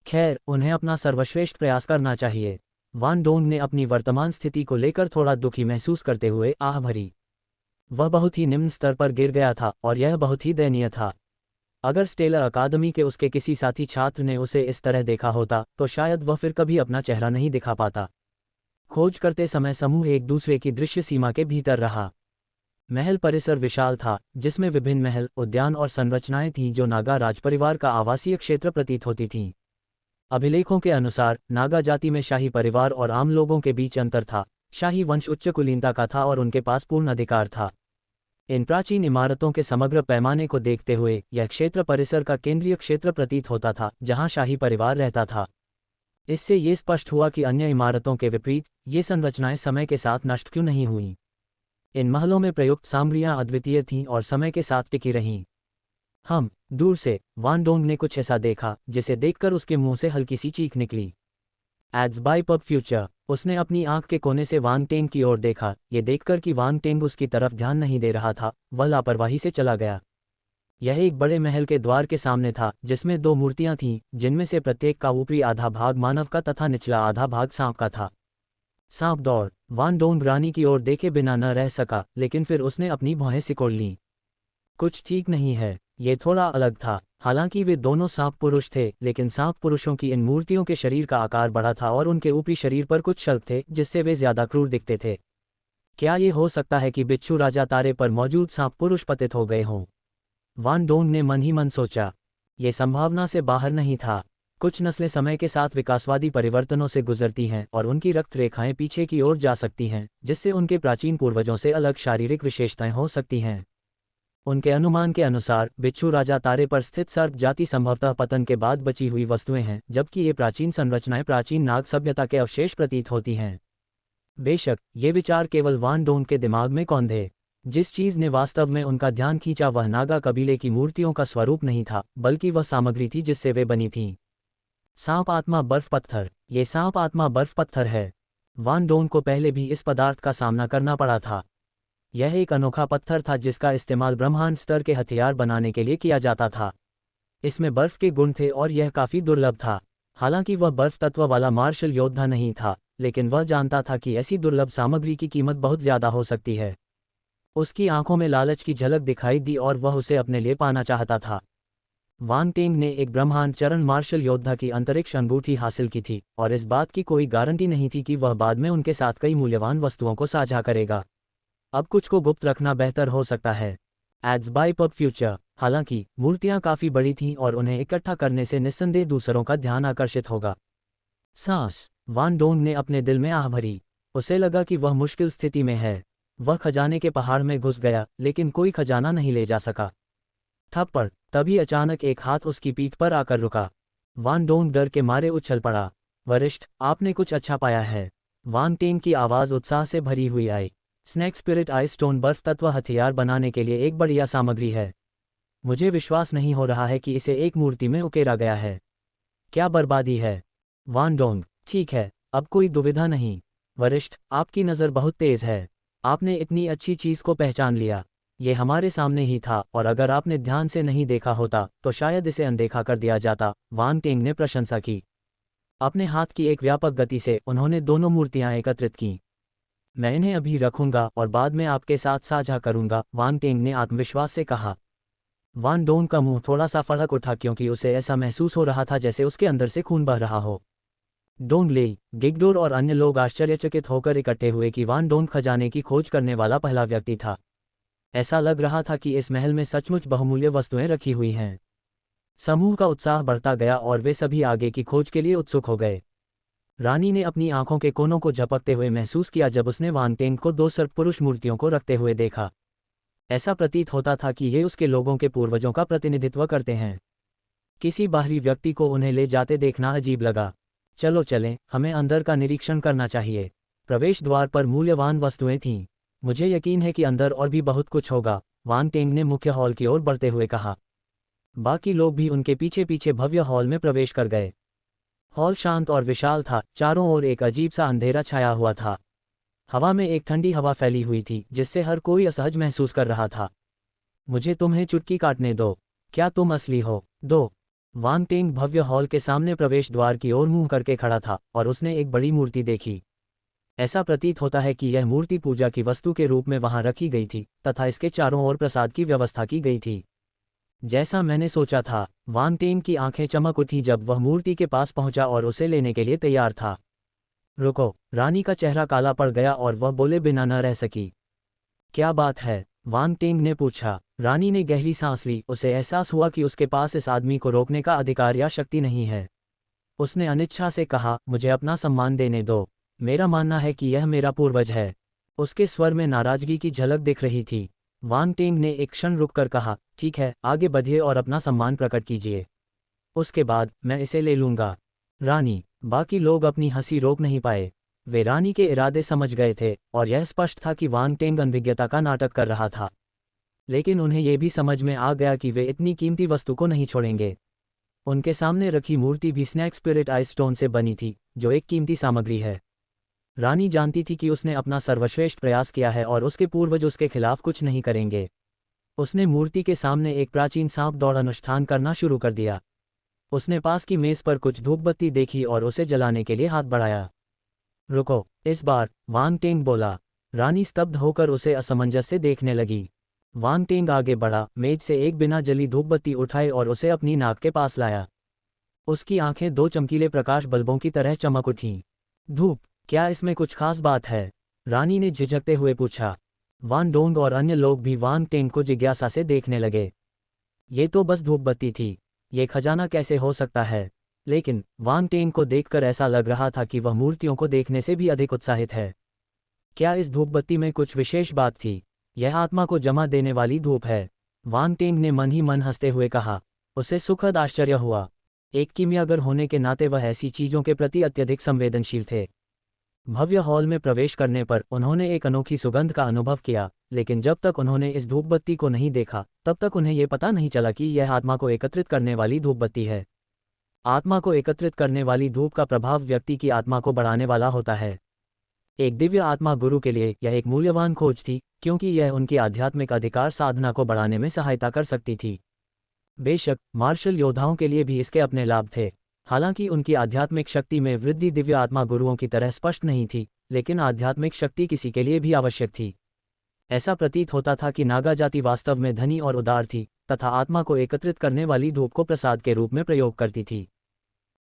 खैर, उन्हें अपना सर्वश्रेष्ठ प्रयास करना चाहिए। वान डोंग ने अपनी वर्तमान स्थिति को लेकर थोड़ा दुखी महसूस करते हुए आह भरी। वह बहुत ही निम्न स्तर पर गिर गया था, और यह बहुत ही दयनीय था। अगर स्टेलर अकादमी के उसके किसी साथी छात्र ने उसे इस तरह देखा होता, तो शायद वह फिर कभी अपना चेहरा नहीं दिखा पाता। खोज करते समय समूह एक दूसरे की दृश्य सीमा के भीतर रहा। महल परिसर विशाल था, जिसमें विभिन्न महल, उद्यान और संरचनाएं थीं जो नागा राजपरिवार का आवासीय क्षेत्र प्रतीत होती थीं। अभिलेखों के अनुसार नागा जाति में शाही परिवार और आम लोगों के बीच अंतर था। शाही वंश उच्च कुलीनता का था और उनके पास पूर्ण अधिकार था। इन प्राचीन इमारतों के समग्र पैमाने को देखते हुए यह क्षेत्र परिसर का केंद्रीय क्षेत्र प्रतीत होता था, जहां शाही परिवार रहता था। इससे ये स्पष्ट हुआ कि अन्य इमारतों के विपरीत ये संरचनाएं समय के साथ नष्ट क्यों नहीं हुईं। इन महलों में प्रयुक्त सामग्रियां अद्वितीय थीं और समय के साथ टिकी रहीं। दूर से वान डोंग ने कुछ ऐसा देखा जिसे देखकर उसके मुंह से हल्की सी चीख निकली। Ads bye pub future. उसने अपनी आंख के कोने से वांग टेंग की ओर देखा। ये देखकर कि वांग टेंग उसकी तरफ ध्यान नहीं दे रहा था, वह लापरवाही से चला गया। यह एक बड़े महल के द्वार के सामने था, जिसमें दो मूर्तियां थीं, जिनमें से प्रत्येक का ऊपरी आधा भाग मानव का तथा निचला आधा भाग सांप का था। सांप दौड़। वान डोंग रानी की ओर देखे बिना न रह सका, लेकिन फिर उसने अपनी भौहें सिकोड़ लीं। कुछ ठीक नहीं है, ये थोड़ा अलग था। हालांकि वे दोनों सांप पुरुष थे, लेकिन सांप पुरुषों की इन मूर्तियों के शरीर का आकार बड़ा था और उनके ऊपरी शरीर पर कुछ शल्क थे, जिससे वे ज्यादा क्रूर दिखते थे। क्या ये हो सकता है कि बिच्छू राजा तारे पर मौजूद सांप पुरुष पतित हो गए हों? वान डोंग ने मन ही मन सोचा। ये संभावना से बाहर नहीं था। कुछ नस्लें समय के साथ विकासवादी परिवर्तनों से गुजरती हैं और उनकी रक्त रेखाएं पीछे की ओर जा सकती हैं, जिससे उनके प्राचीन पूर्वजों से अलग शारीरिक विशेषताएं हो सकती हैं। उनके अनुमान के अनुसार बिच्छू राजा तारे पर स्थित सर्प जाति संभवतः पतन के बाद बची हुई वस्तुएं हैं, जबकि ये प्राचीन संरचनाएं प्राचीन नाग सभ्यता के अवशेष प्रतीत होती हैं। बेशक ये विचार केवल वान डोंग के दिमाग में कौंधे। जिस चीज ने वास्तव में उनका ध्यान खींचा वह नागा कबीले की मूर्तियों का स्वरूप नहीं था, बल्कि वह सामग्री थी जिससे वे बनी थीं। सांप आत्मा बर्फ पत्थर। ये सांप आत्मा बर्फ पत्थर है। वान डोंग को पहले भी इस पदार्थ का सामना करना पड़ा था। यह एक अनोखा पत्थर था जिसका इस्तेमाल ब्रह्मांड स्तर के हथियार बनाने के लिए किया जाता था। इसमें बर्फ के गुण थे और यह काफी दुर्लभ था। हालांकि वह बर्फ तत्व वाला मार्शल योद्धा नहीं था, लेकिन वह जानता था कि ऐसी दुर्लभ सामग्री की कीमत बहुत ज्यादा हो सकती है। उसकी आंखों में लालच की झलक दिखाई दी और वह उसे अपने लिए पाना चाहता था। वांग टेंग ने एक ब्रह्मांड चरण मार्शल योद्धा की अंतरिक्ष अंगूठी हासिल की थी, और इस बात की कोई गारंटी नहीं थी कि वह बाद में उनके साथ कई मूल्यवान वस्तुओं को साझा करेगा। अब कुछ को गुप्त रखना बेहतर हो सकता है। Ads bye pub future. हालांकि मूर्तियां काफी बड़ी थीं और उन्हें इकट्ठा करने से निस्संदेह दूसरों का ध्यान आकर्षित होगा। सांस। वान डोंग ने अपने दिल में आह भरी। उसे लगा कि वह मुश्किल स्थिति में है। वह खजाने के पहाड़ में घुस गया, लेकिन कोई खजाना नहीं ले जा सका। थप्पड़। तभी अचानक एक हाथ उसकी पीठ पर आकर रुका। वान डोंग डर के मारे उछल पड़ा। वरिष्ठ, आपने कुछ अच्छा पाया है। वांग टेंग की आवाज़ उत्साह से भरी हुई आई। स्नैक स्पिरिट आइस स्टोन बर्फ तत्व हथियार बनाने के लिए एक बढ़िया सामग्री है। मुझे विश्वास नहीं हो रहा है कि इसे एक मूर्ति में उकेरा गया है। क्या बर्बादी है। वान डोंग, ठीक है, अब कोई दुविधा नहीं। वरिष्ठ, आपकी नज़र बहुत तेज़ है। आपने इतनी अच्छी चीज़ को पहचान लिया। ये हमारे सामने ही था और अगर आपने ध्यान से नहीं देखा होता तो शायद इसे अनदेखा कर दिया जाता, वांग टेंग ने प्रशंसा की। अपने हाथ की एक व्यापक गति से उन्होंने दोनों मूर्तियां एकत्रित कीं। मैं इन्हें अभी रखूंगा और बाद में आपके साथ साझा करूंगा, वांग टेंग ने आत्मविश्वास से कहा। वान डोंग का मुंह थोड़ा सा फड़क उठा क्योंकि उसे ऐसा महसूस हो रहा था जैसे उसके अंदर से खून बह रहा हो। डोंग लेई, गिगडोर और अन्य लोग आश्चर्यचकित होकर इकट्ठे हुए कि वान डोंग खजाने की खोज करने वाला पहला व्यक्ति था। ऐसा लग रहा था कि इस महल में सचमुच बहुमूल्य वस्तुएं रखी हुई हैं। समूह का उत्साह बढ़ता गया और वे सभी आगे की खोज के लिए उत्सुक हो गए। रानी ने अपनी आंखों के कोनों को झपकते हुए महसूस किया जब उसने वान टेंग को दो सर्पपुरुष मूर्तियों को रखते हुए देखा। ऐसा प्रतीत होता था कि ये उसके लोगों के पूर्वजों का प्रतिनिधित्व करते हैं। किसी बाहरी व्यक्ति को उन्हें ले जाते देखना अजीब लगा। चलो चलें, हमें अंदर का निरीक्षण करना चाहिए। प्रवेश द्वार पर मूल्यवान वस्तुएं थीं। मुझे यकीन है कि अंदर और भी बहुत कुछ होगा, वान टेंग ने मुख्य हॉल की ओर बढ़ते हुए कहा। बाकी लोग भी उनके पीछे पीछे भव्य हॉल में प्रवेश कर गए। हॉल शांत और विशाल था, चारों ओर एक अजीब सा अंधेरा छाया हुआ था। हवा में एक ठंडी हवा फैली हुई थी जिससे हर कोई असहज महसूस कर रहा था। मुझे तुम्हें चुटकी काटने दो। क्या तुम असली हो? दो। वांग टेंग भव्य हॉल के सामने प्रवेश द्वार की ओर मुंह करके खड़ा था और उसने एक बड़ी मूर्ति देखी। ऐसा प्रतीत होता है कि यह मूर्ति पूजा की वस्तु के रूप में वहां रखी गई थी तथा इसके चारों ओर प्रसाद की व्यवस्था की गई थी। जैसा मैंने सोचा था, वांग टेंग की आंखें चमक उठी जब वह मूर्ति के पास पहुंचा और उसे लेने के लिए तैयार था। रुको, रानी का चेहरा काला पड़ गया और वह बोले बिना न रह सकी। क्या बात है? वांग टेंग ने पूछा। रानी ने गहरी सांस ली, उसे एहसास हुआ कि उसके पास इस आदमी को रोकने का अधिकार या शक्ति नहीं है। उसने अनिच्छा से कहा, मुझे अपना सम्मान देने दो। मेरा मानना है कि यह मेरा पूर्वज है। उसके स्वर में नाराजगी की झलक दिख रही थी। वांग टेंग ने एक क्षण रुककर कहा, ठीक है, आगे बढ़िए और अपना सम्मान प्रकट कीजिए। उसके बाद मैं इसे ले लूंगा। रानी, बाकी लोग अपनी हंसी रोक नहीं पाए। वे रानी के इरादे समझ गए थे और यह स्पष्ट था कि वांग टेंग अनभिज्ञता का नाटक कर रहा था। लेकिन उन्हें यह भी समझ में आ गया कि वे इतनी कीमती वस्तु को नहीं छोड़ेंगे। उनके सामने रखी मूर्ति भी स्नैक स्पिरिट आइस स्टोन से बनी थी, जो एक कीमती सामग्री है। रानी जानती थी कि उसने अपना सर्वश्रेष्ठ प्रयास किया है और उसके पूर्वज उसके खिलाफ कुछ नहीं करेंगे। उसने मूर्ति के सामने एक प्राचीन सांप दौड़ अनुष्ठान करना शुरू कर दिया। उसने पास की मेज पर कुछ धूपबत्ती देखी और उसे जलाने के लिए हाथ बढ़ाया। रुको, इस बार, वांग टेंग बोला। रानी स्तब्ध होकर उसे असमंजस से देखने लगी। वांग टेंग आगे बढ़ा, मेज से एक बिना जली धूपबत्ती उठाई और उसे अपनी नाक के पास लाया। उसकी आंखें दो चमकीले प्रकाश बल्बों की तरह चमक उठीं। धूप, क्या इसमें कुछ खास बात है? रानी ने झिझकते हुए पूछा। वान डोंग और अन्य लोग भी वांग टेंग को जिज्ञासा से देखने लगे। ये तो बस धूपबत्ती थी, ये खजाना कैसे हो सकता है? लेकिन वांग टेंग को देखकर ऐसा लग रहा था कि वह मूर्तियों को देखने से भी अधिक उत्साहित है। क्या इस धूपबत्ती में कुछ विशेष बात थी? यह आत्मा को जमा देने वाली धूप है, वांग टेंग ने मन ही मन हंसते हुए कहा। उसे सुखद आश्चर्य हुआ। एक कीमियागर होने के नाते वह ऐसी चीजों के प्रति अत्यधिक संवेदनशील थे। भव्य हॉल में प्रवेश करने पर उन्होंने एक अनोखी सुगंध का अनुभव किया, लेकिन जब तक उन्होंने इस धूपबत्ती को नहीं देखा तब तक उन्हें यह पता नहीं चला कि यह आत्मा को एकत्रित करने वाली धूपबत्ती है। आत्मा को एकत्रित करने वाली धूप का प्रभाव व्यक्ति की आत्मा को बढ़ाने वाला होता है। एक दिव्य आत्मा गुरु के लिए यह एक मूल्यवान खोज थी, क्योंकि यह उनकी आध्यात्मिक अधिकार साधना को बढ़ाने में सहायता कर सकती थी। बेशक, मार्शल योद्धाओं के लिए भी इसके अपने लाभ थे। हालांकि उनकी आध्यात्मिक शक्ति में वृद्धि दिव्य आत्मा गुरुओं की तरह स्पष्ट नहीं थी, लेकिन आध्यात्मिक शक्ति किसी के लिए भी आवश्यक थी। ऐसा प्रतीत होता था कि नागा जाति वास्तव में धनी और उदार थी तथा आत्मा को एकत्रित करने वाली धूप को प्रसाद के रूप में प्रयोग करती थी।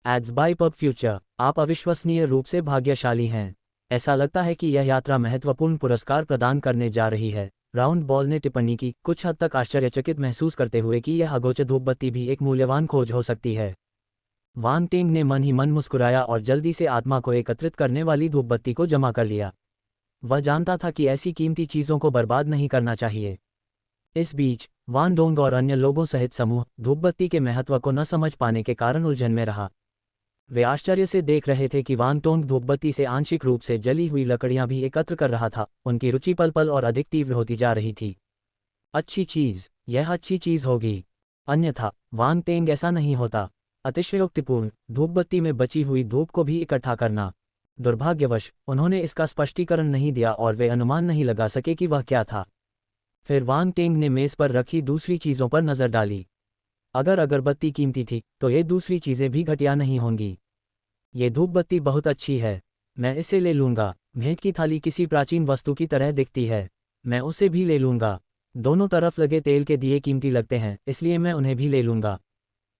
एड्स बाय पब फ्यूचर, आप अविश्वसनीय रूप से भाग्यशाली हैं। ऐसा लगता है कि यह यात्रा महत्वपूर्ण पुरस्कार प्रदान करने जा रही है, राउंड बॉल ने टिप्पणी की, कुछ हद तक आश्चर्यचकित महसूस करते हुए कि यह अगोचर धूपबत्ती भी एक मूल्यवान खोज हो सकती है। वांग टेंग ने मन ही मन मुस्कुराया और जल्दी से आत्मा को एकत्रित करने वाली धूपबत्ती को जमा कर लिया। वह जानता था कि ऐसी कीमती चीज़ों को बर्बाद नहीं करना चाहिए। इस बीच वान डोंग और अन्य लोगों सहित समूह धूपबत्ती के महत्व को न समझ पाने के कारण उलझन में रहा। वे आश्चर्य से देख रहे थे कि वान टोंग धूपबत्ती से आंशिक रूप से जली हुई लकड़ियां भी एकत्र कर रहा था। उनकी रुचि पल पल और अधिक तीव्र होती जा रही थी। अच्छी चीज़, यह अच्छी चीज़ होगी, अन्यथा वान टेंग ऐसा नहीं होता। अतिशयोक्तिपूर्ण, धूपबत्ती में बची हुई धूप को भी इकट्ठा करना। दुर्भाग्यवश उन्होंने इसका स्पष्टीकरण नहीं दिया और वे अनुमान नहीं लगा सके कि वह क्या था। फिर वान टेंग ने मेज़ पर रखी दूसरी चीज़ों पर नज़र डाली। अगर अगरबत्ती कीमती थी तो ये दूसरी चीज़ें भी घटिया नहीं होंगी। ये धूपबत्ती बहुत अच्छी है, मैं इसे ले लूँगा। भेंट की थाली किसी प्राचीन वस्तु की तरह दिखती है, मैं उसे भी ले लूँगा। दोनों तरफ लगे तेल के दिए कीमती लगते हैं, इसलिए मैं उन्हें भी ले लूँगा।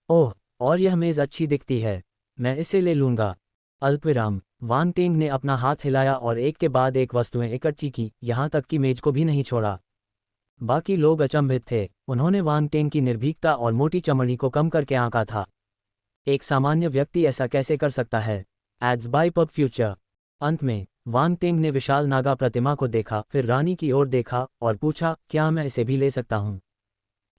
ओह, और यह मेज़ अच्छी दिखती है, मैं इसे ले लूँगा। अल्पविराम। वान टेंग ने अपना हाथ हिलाया और एक के बाद एक वस्तुएं इकट्ठी की, यहाँ तक कि मेज को भी नहीं छोड़ा। बाकी लोग अचंभित थे। उन्होंने वान टेंग की निर्भीकता और मोटी चमड़ी को कम करके आंका था। एक सामान्य व्यक्ति ऐसा कैसे कर सकता है? Ads bye pub future. अंत में वान टेंग ने विशाल नागा प्रतिमा को देखा, फिर रानी की ओर देखा और पूछा, क्या मैं इसे भी ले सकता हूँ?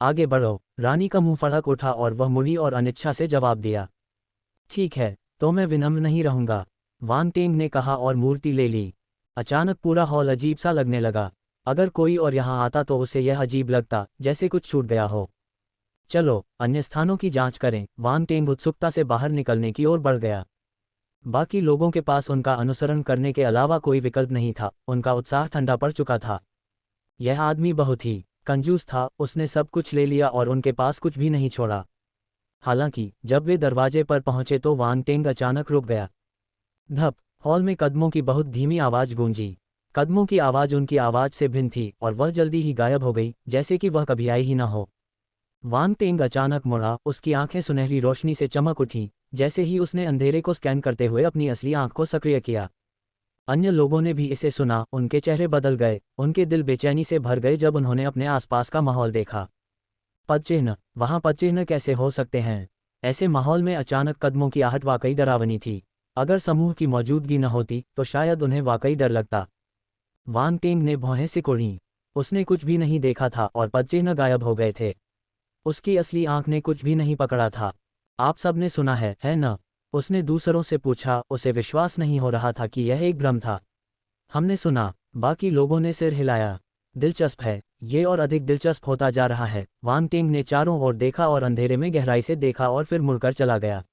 आगे बढ़ो। रानी का मुंह फड़क उठा और वह मुड़ी और अनिच्छा से जवाब दिया, ठीक है, तो मैं विनम्र नहीं रहूंगा, वान टेंग ने कहा और मूर्ति ले ली। अचानक पूरा हॉल अजीब सा लगने लगा। अगर कोई और यहाँ आता तो उसे यह अजीब लगता, जैसे कुछ छूट गया हो। चलो अन्य स्थानों की जांच करें। वान टेंग उत्सुकता से बाहर निकलने की ओर बढ़ गया। बाकी लोगों के पास उनका अनुसरण करने के अलावा कोई विकल्प नहीं था। उनका उत्साह ठंडा पड़ चुका था। यह आदमी बहुत ही कंजूस था, उसने सब कुछ ले लिया और उनके पास कुछ भी नहीं छोड़ा। हालांकि जब वे दरवाजे पर पहुंचे तो वान टेंग अचानक रुक गया। धप। हॉल में कदमों की बहुत धीमी आवाज़ गूंजी। कदमों की आवाज़ उनकी आवाज़ से भिन्न थी और वह जल्दी ही गायब हो गई, जैसे कि वह कभी आई ही न हो। वान टेंग अचानक मुड़ा, उसकी आंखें सुनहरी रोशनी से चमक उठीं, जैसे ही उसने अंधेरे को स्कैन करते हुए अपनी असली आंख को सक्रिय किया। अन्य लोगों ने भी इसे सुना, उनके चेहरे बदल गए, उनके दिल बेचैनी से भर गए जब उन्होंने अपने आसपास का माहौल देखा। पदचिह्न, वहाँ पदचिह्न कैसे हो सकते हैं? ऐसे माहौल में अचानक कदमों की आहट वाकई डरावनी थी। अगर समूह की मौजूदगी न होती तो शायद उन्हें वाकई डर लगता। वान टेंग ने भौहें सिकोड़ीं। उसने कुछ भी नहीं देखा था और पदचिह्न गायब हो गए थे। उसकी असली आंख ने कुछ भी नहीं पकड़ा था। आप सब ने सुना है न? उसने दूसरों से पूछा। उसे विश्वास नहीं हो रहा था कि यह एक भ्रम था। हमने सुना, बाकी लोगों ने सिर हिलाया। दिलचस्प है, ये और अधिक दिलचस्प होता जा रहा है। वान टेंग ने चारों ओर देखा और अंधेरे में गहराई से देखा और फिर मुड़कर चला गया।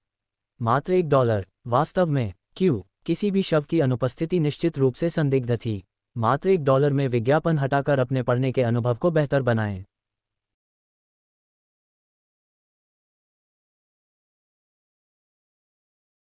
मात्र $1। वास्तव में क्यों? किसी भी शव की अनुपस्थिति निश्चित रूप से संदिग्ध थी। मात्र $1 में विज्ञापन हटाकर अपने पढ़ने के अनुभव को बेहतर बनाएं।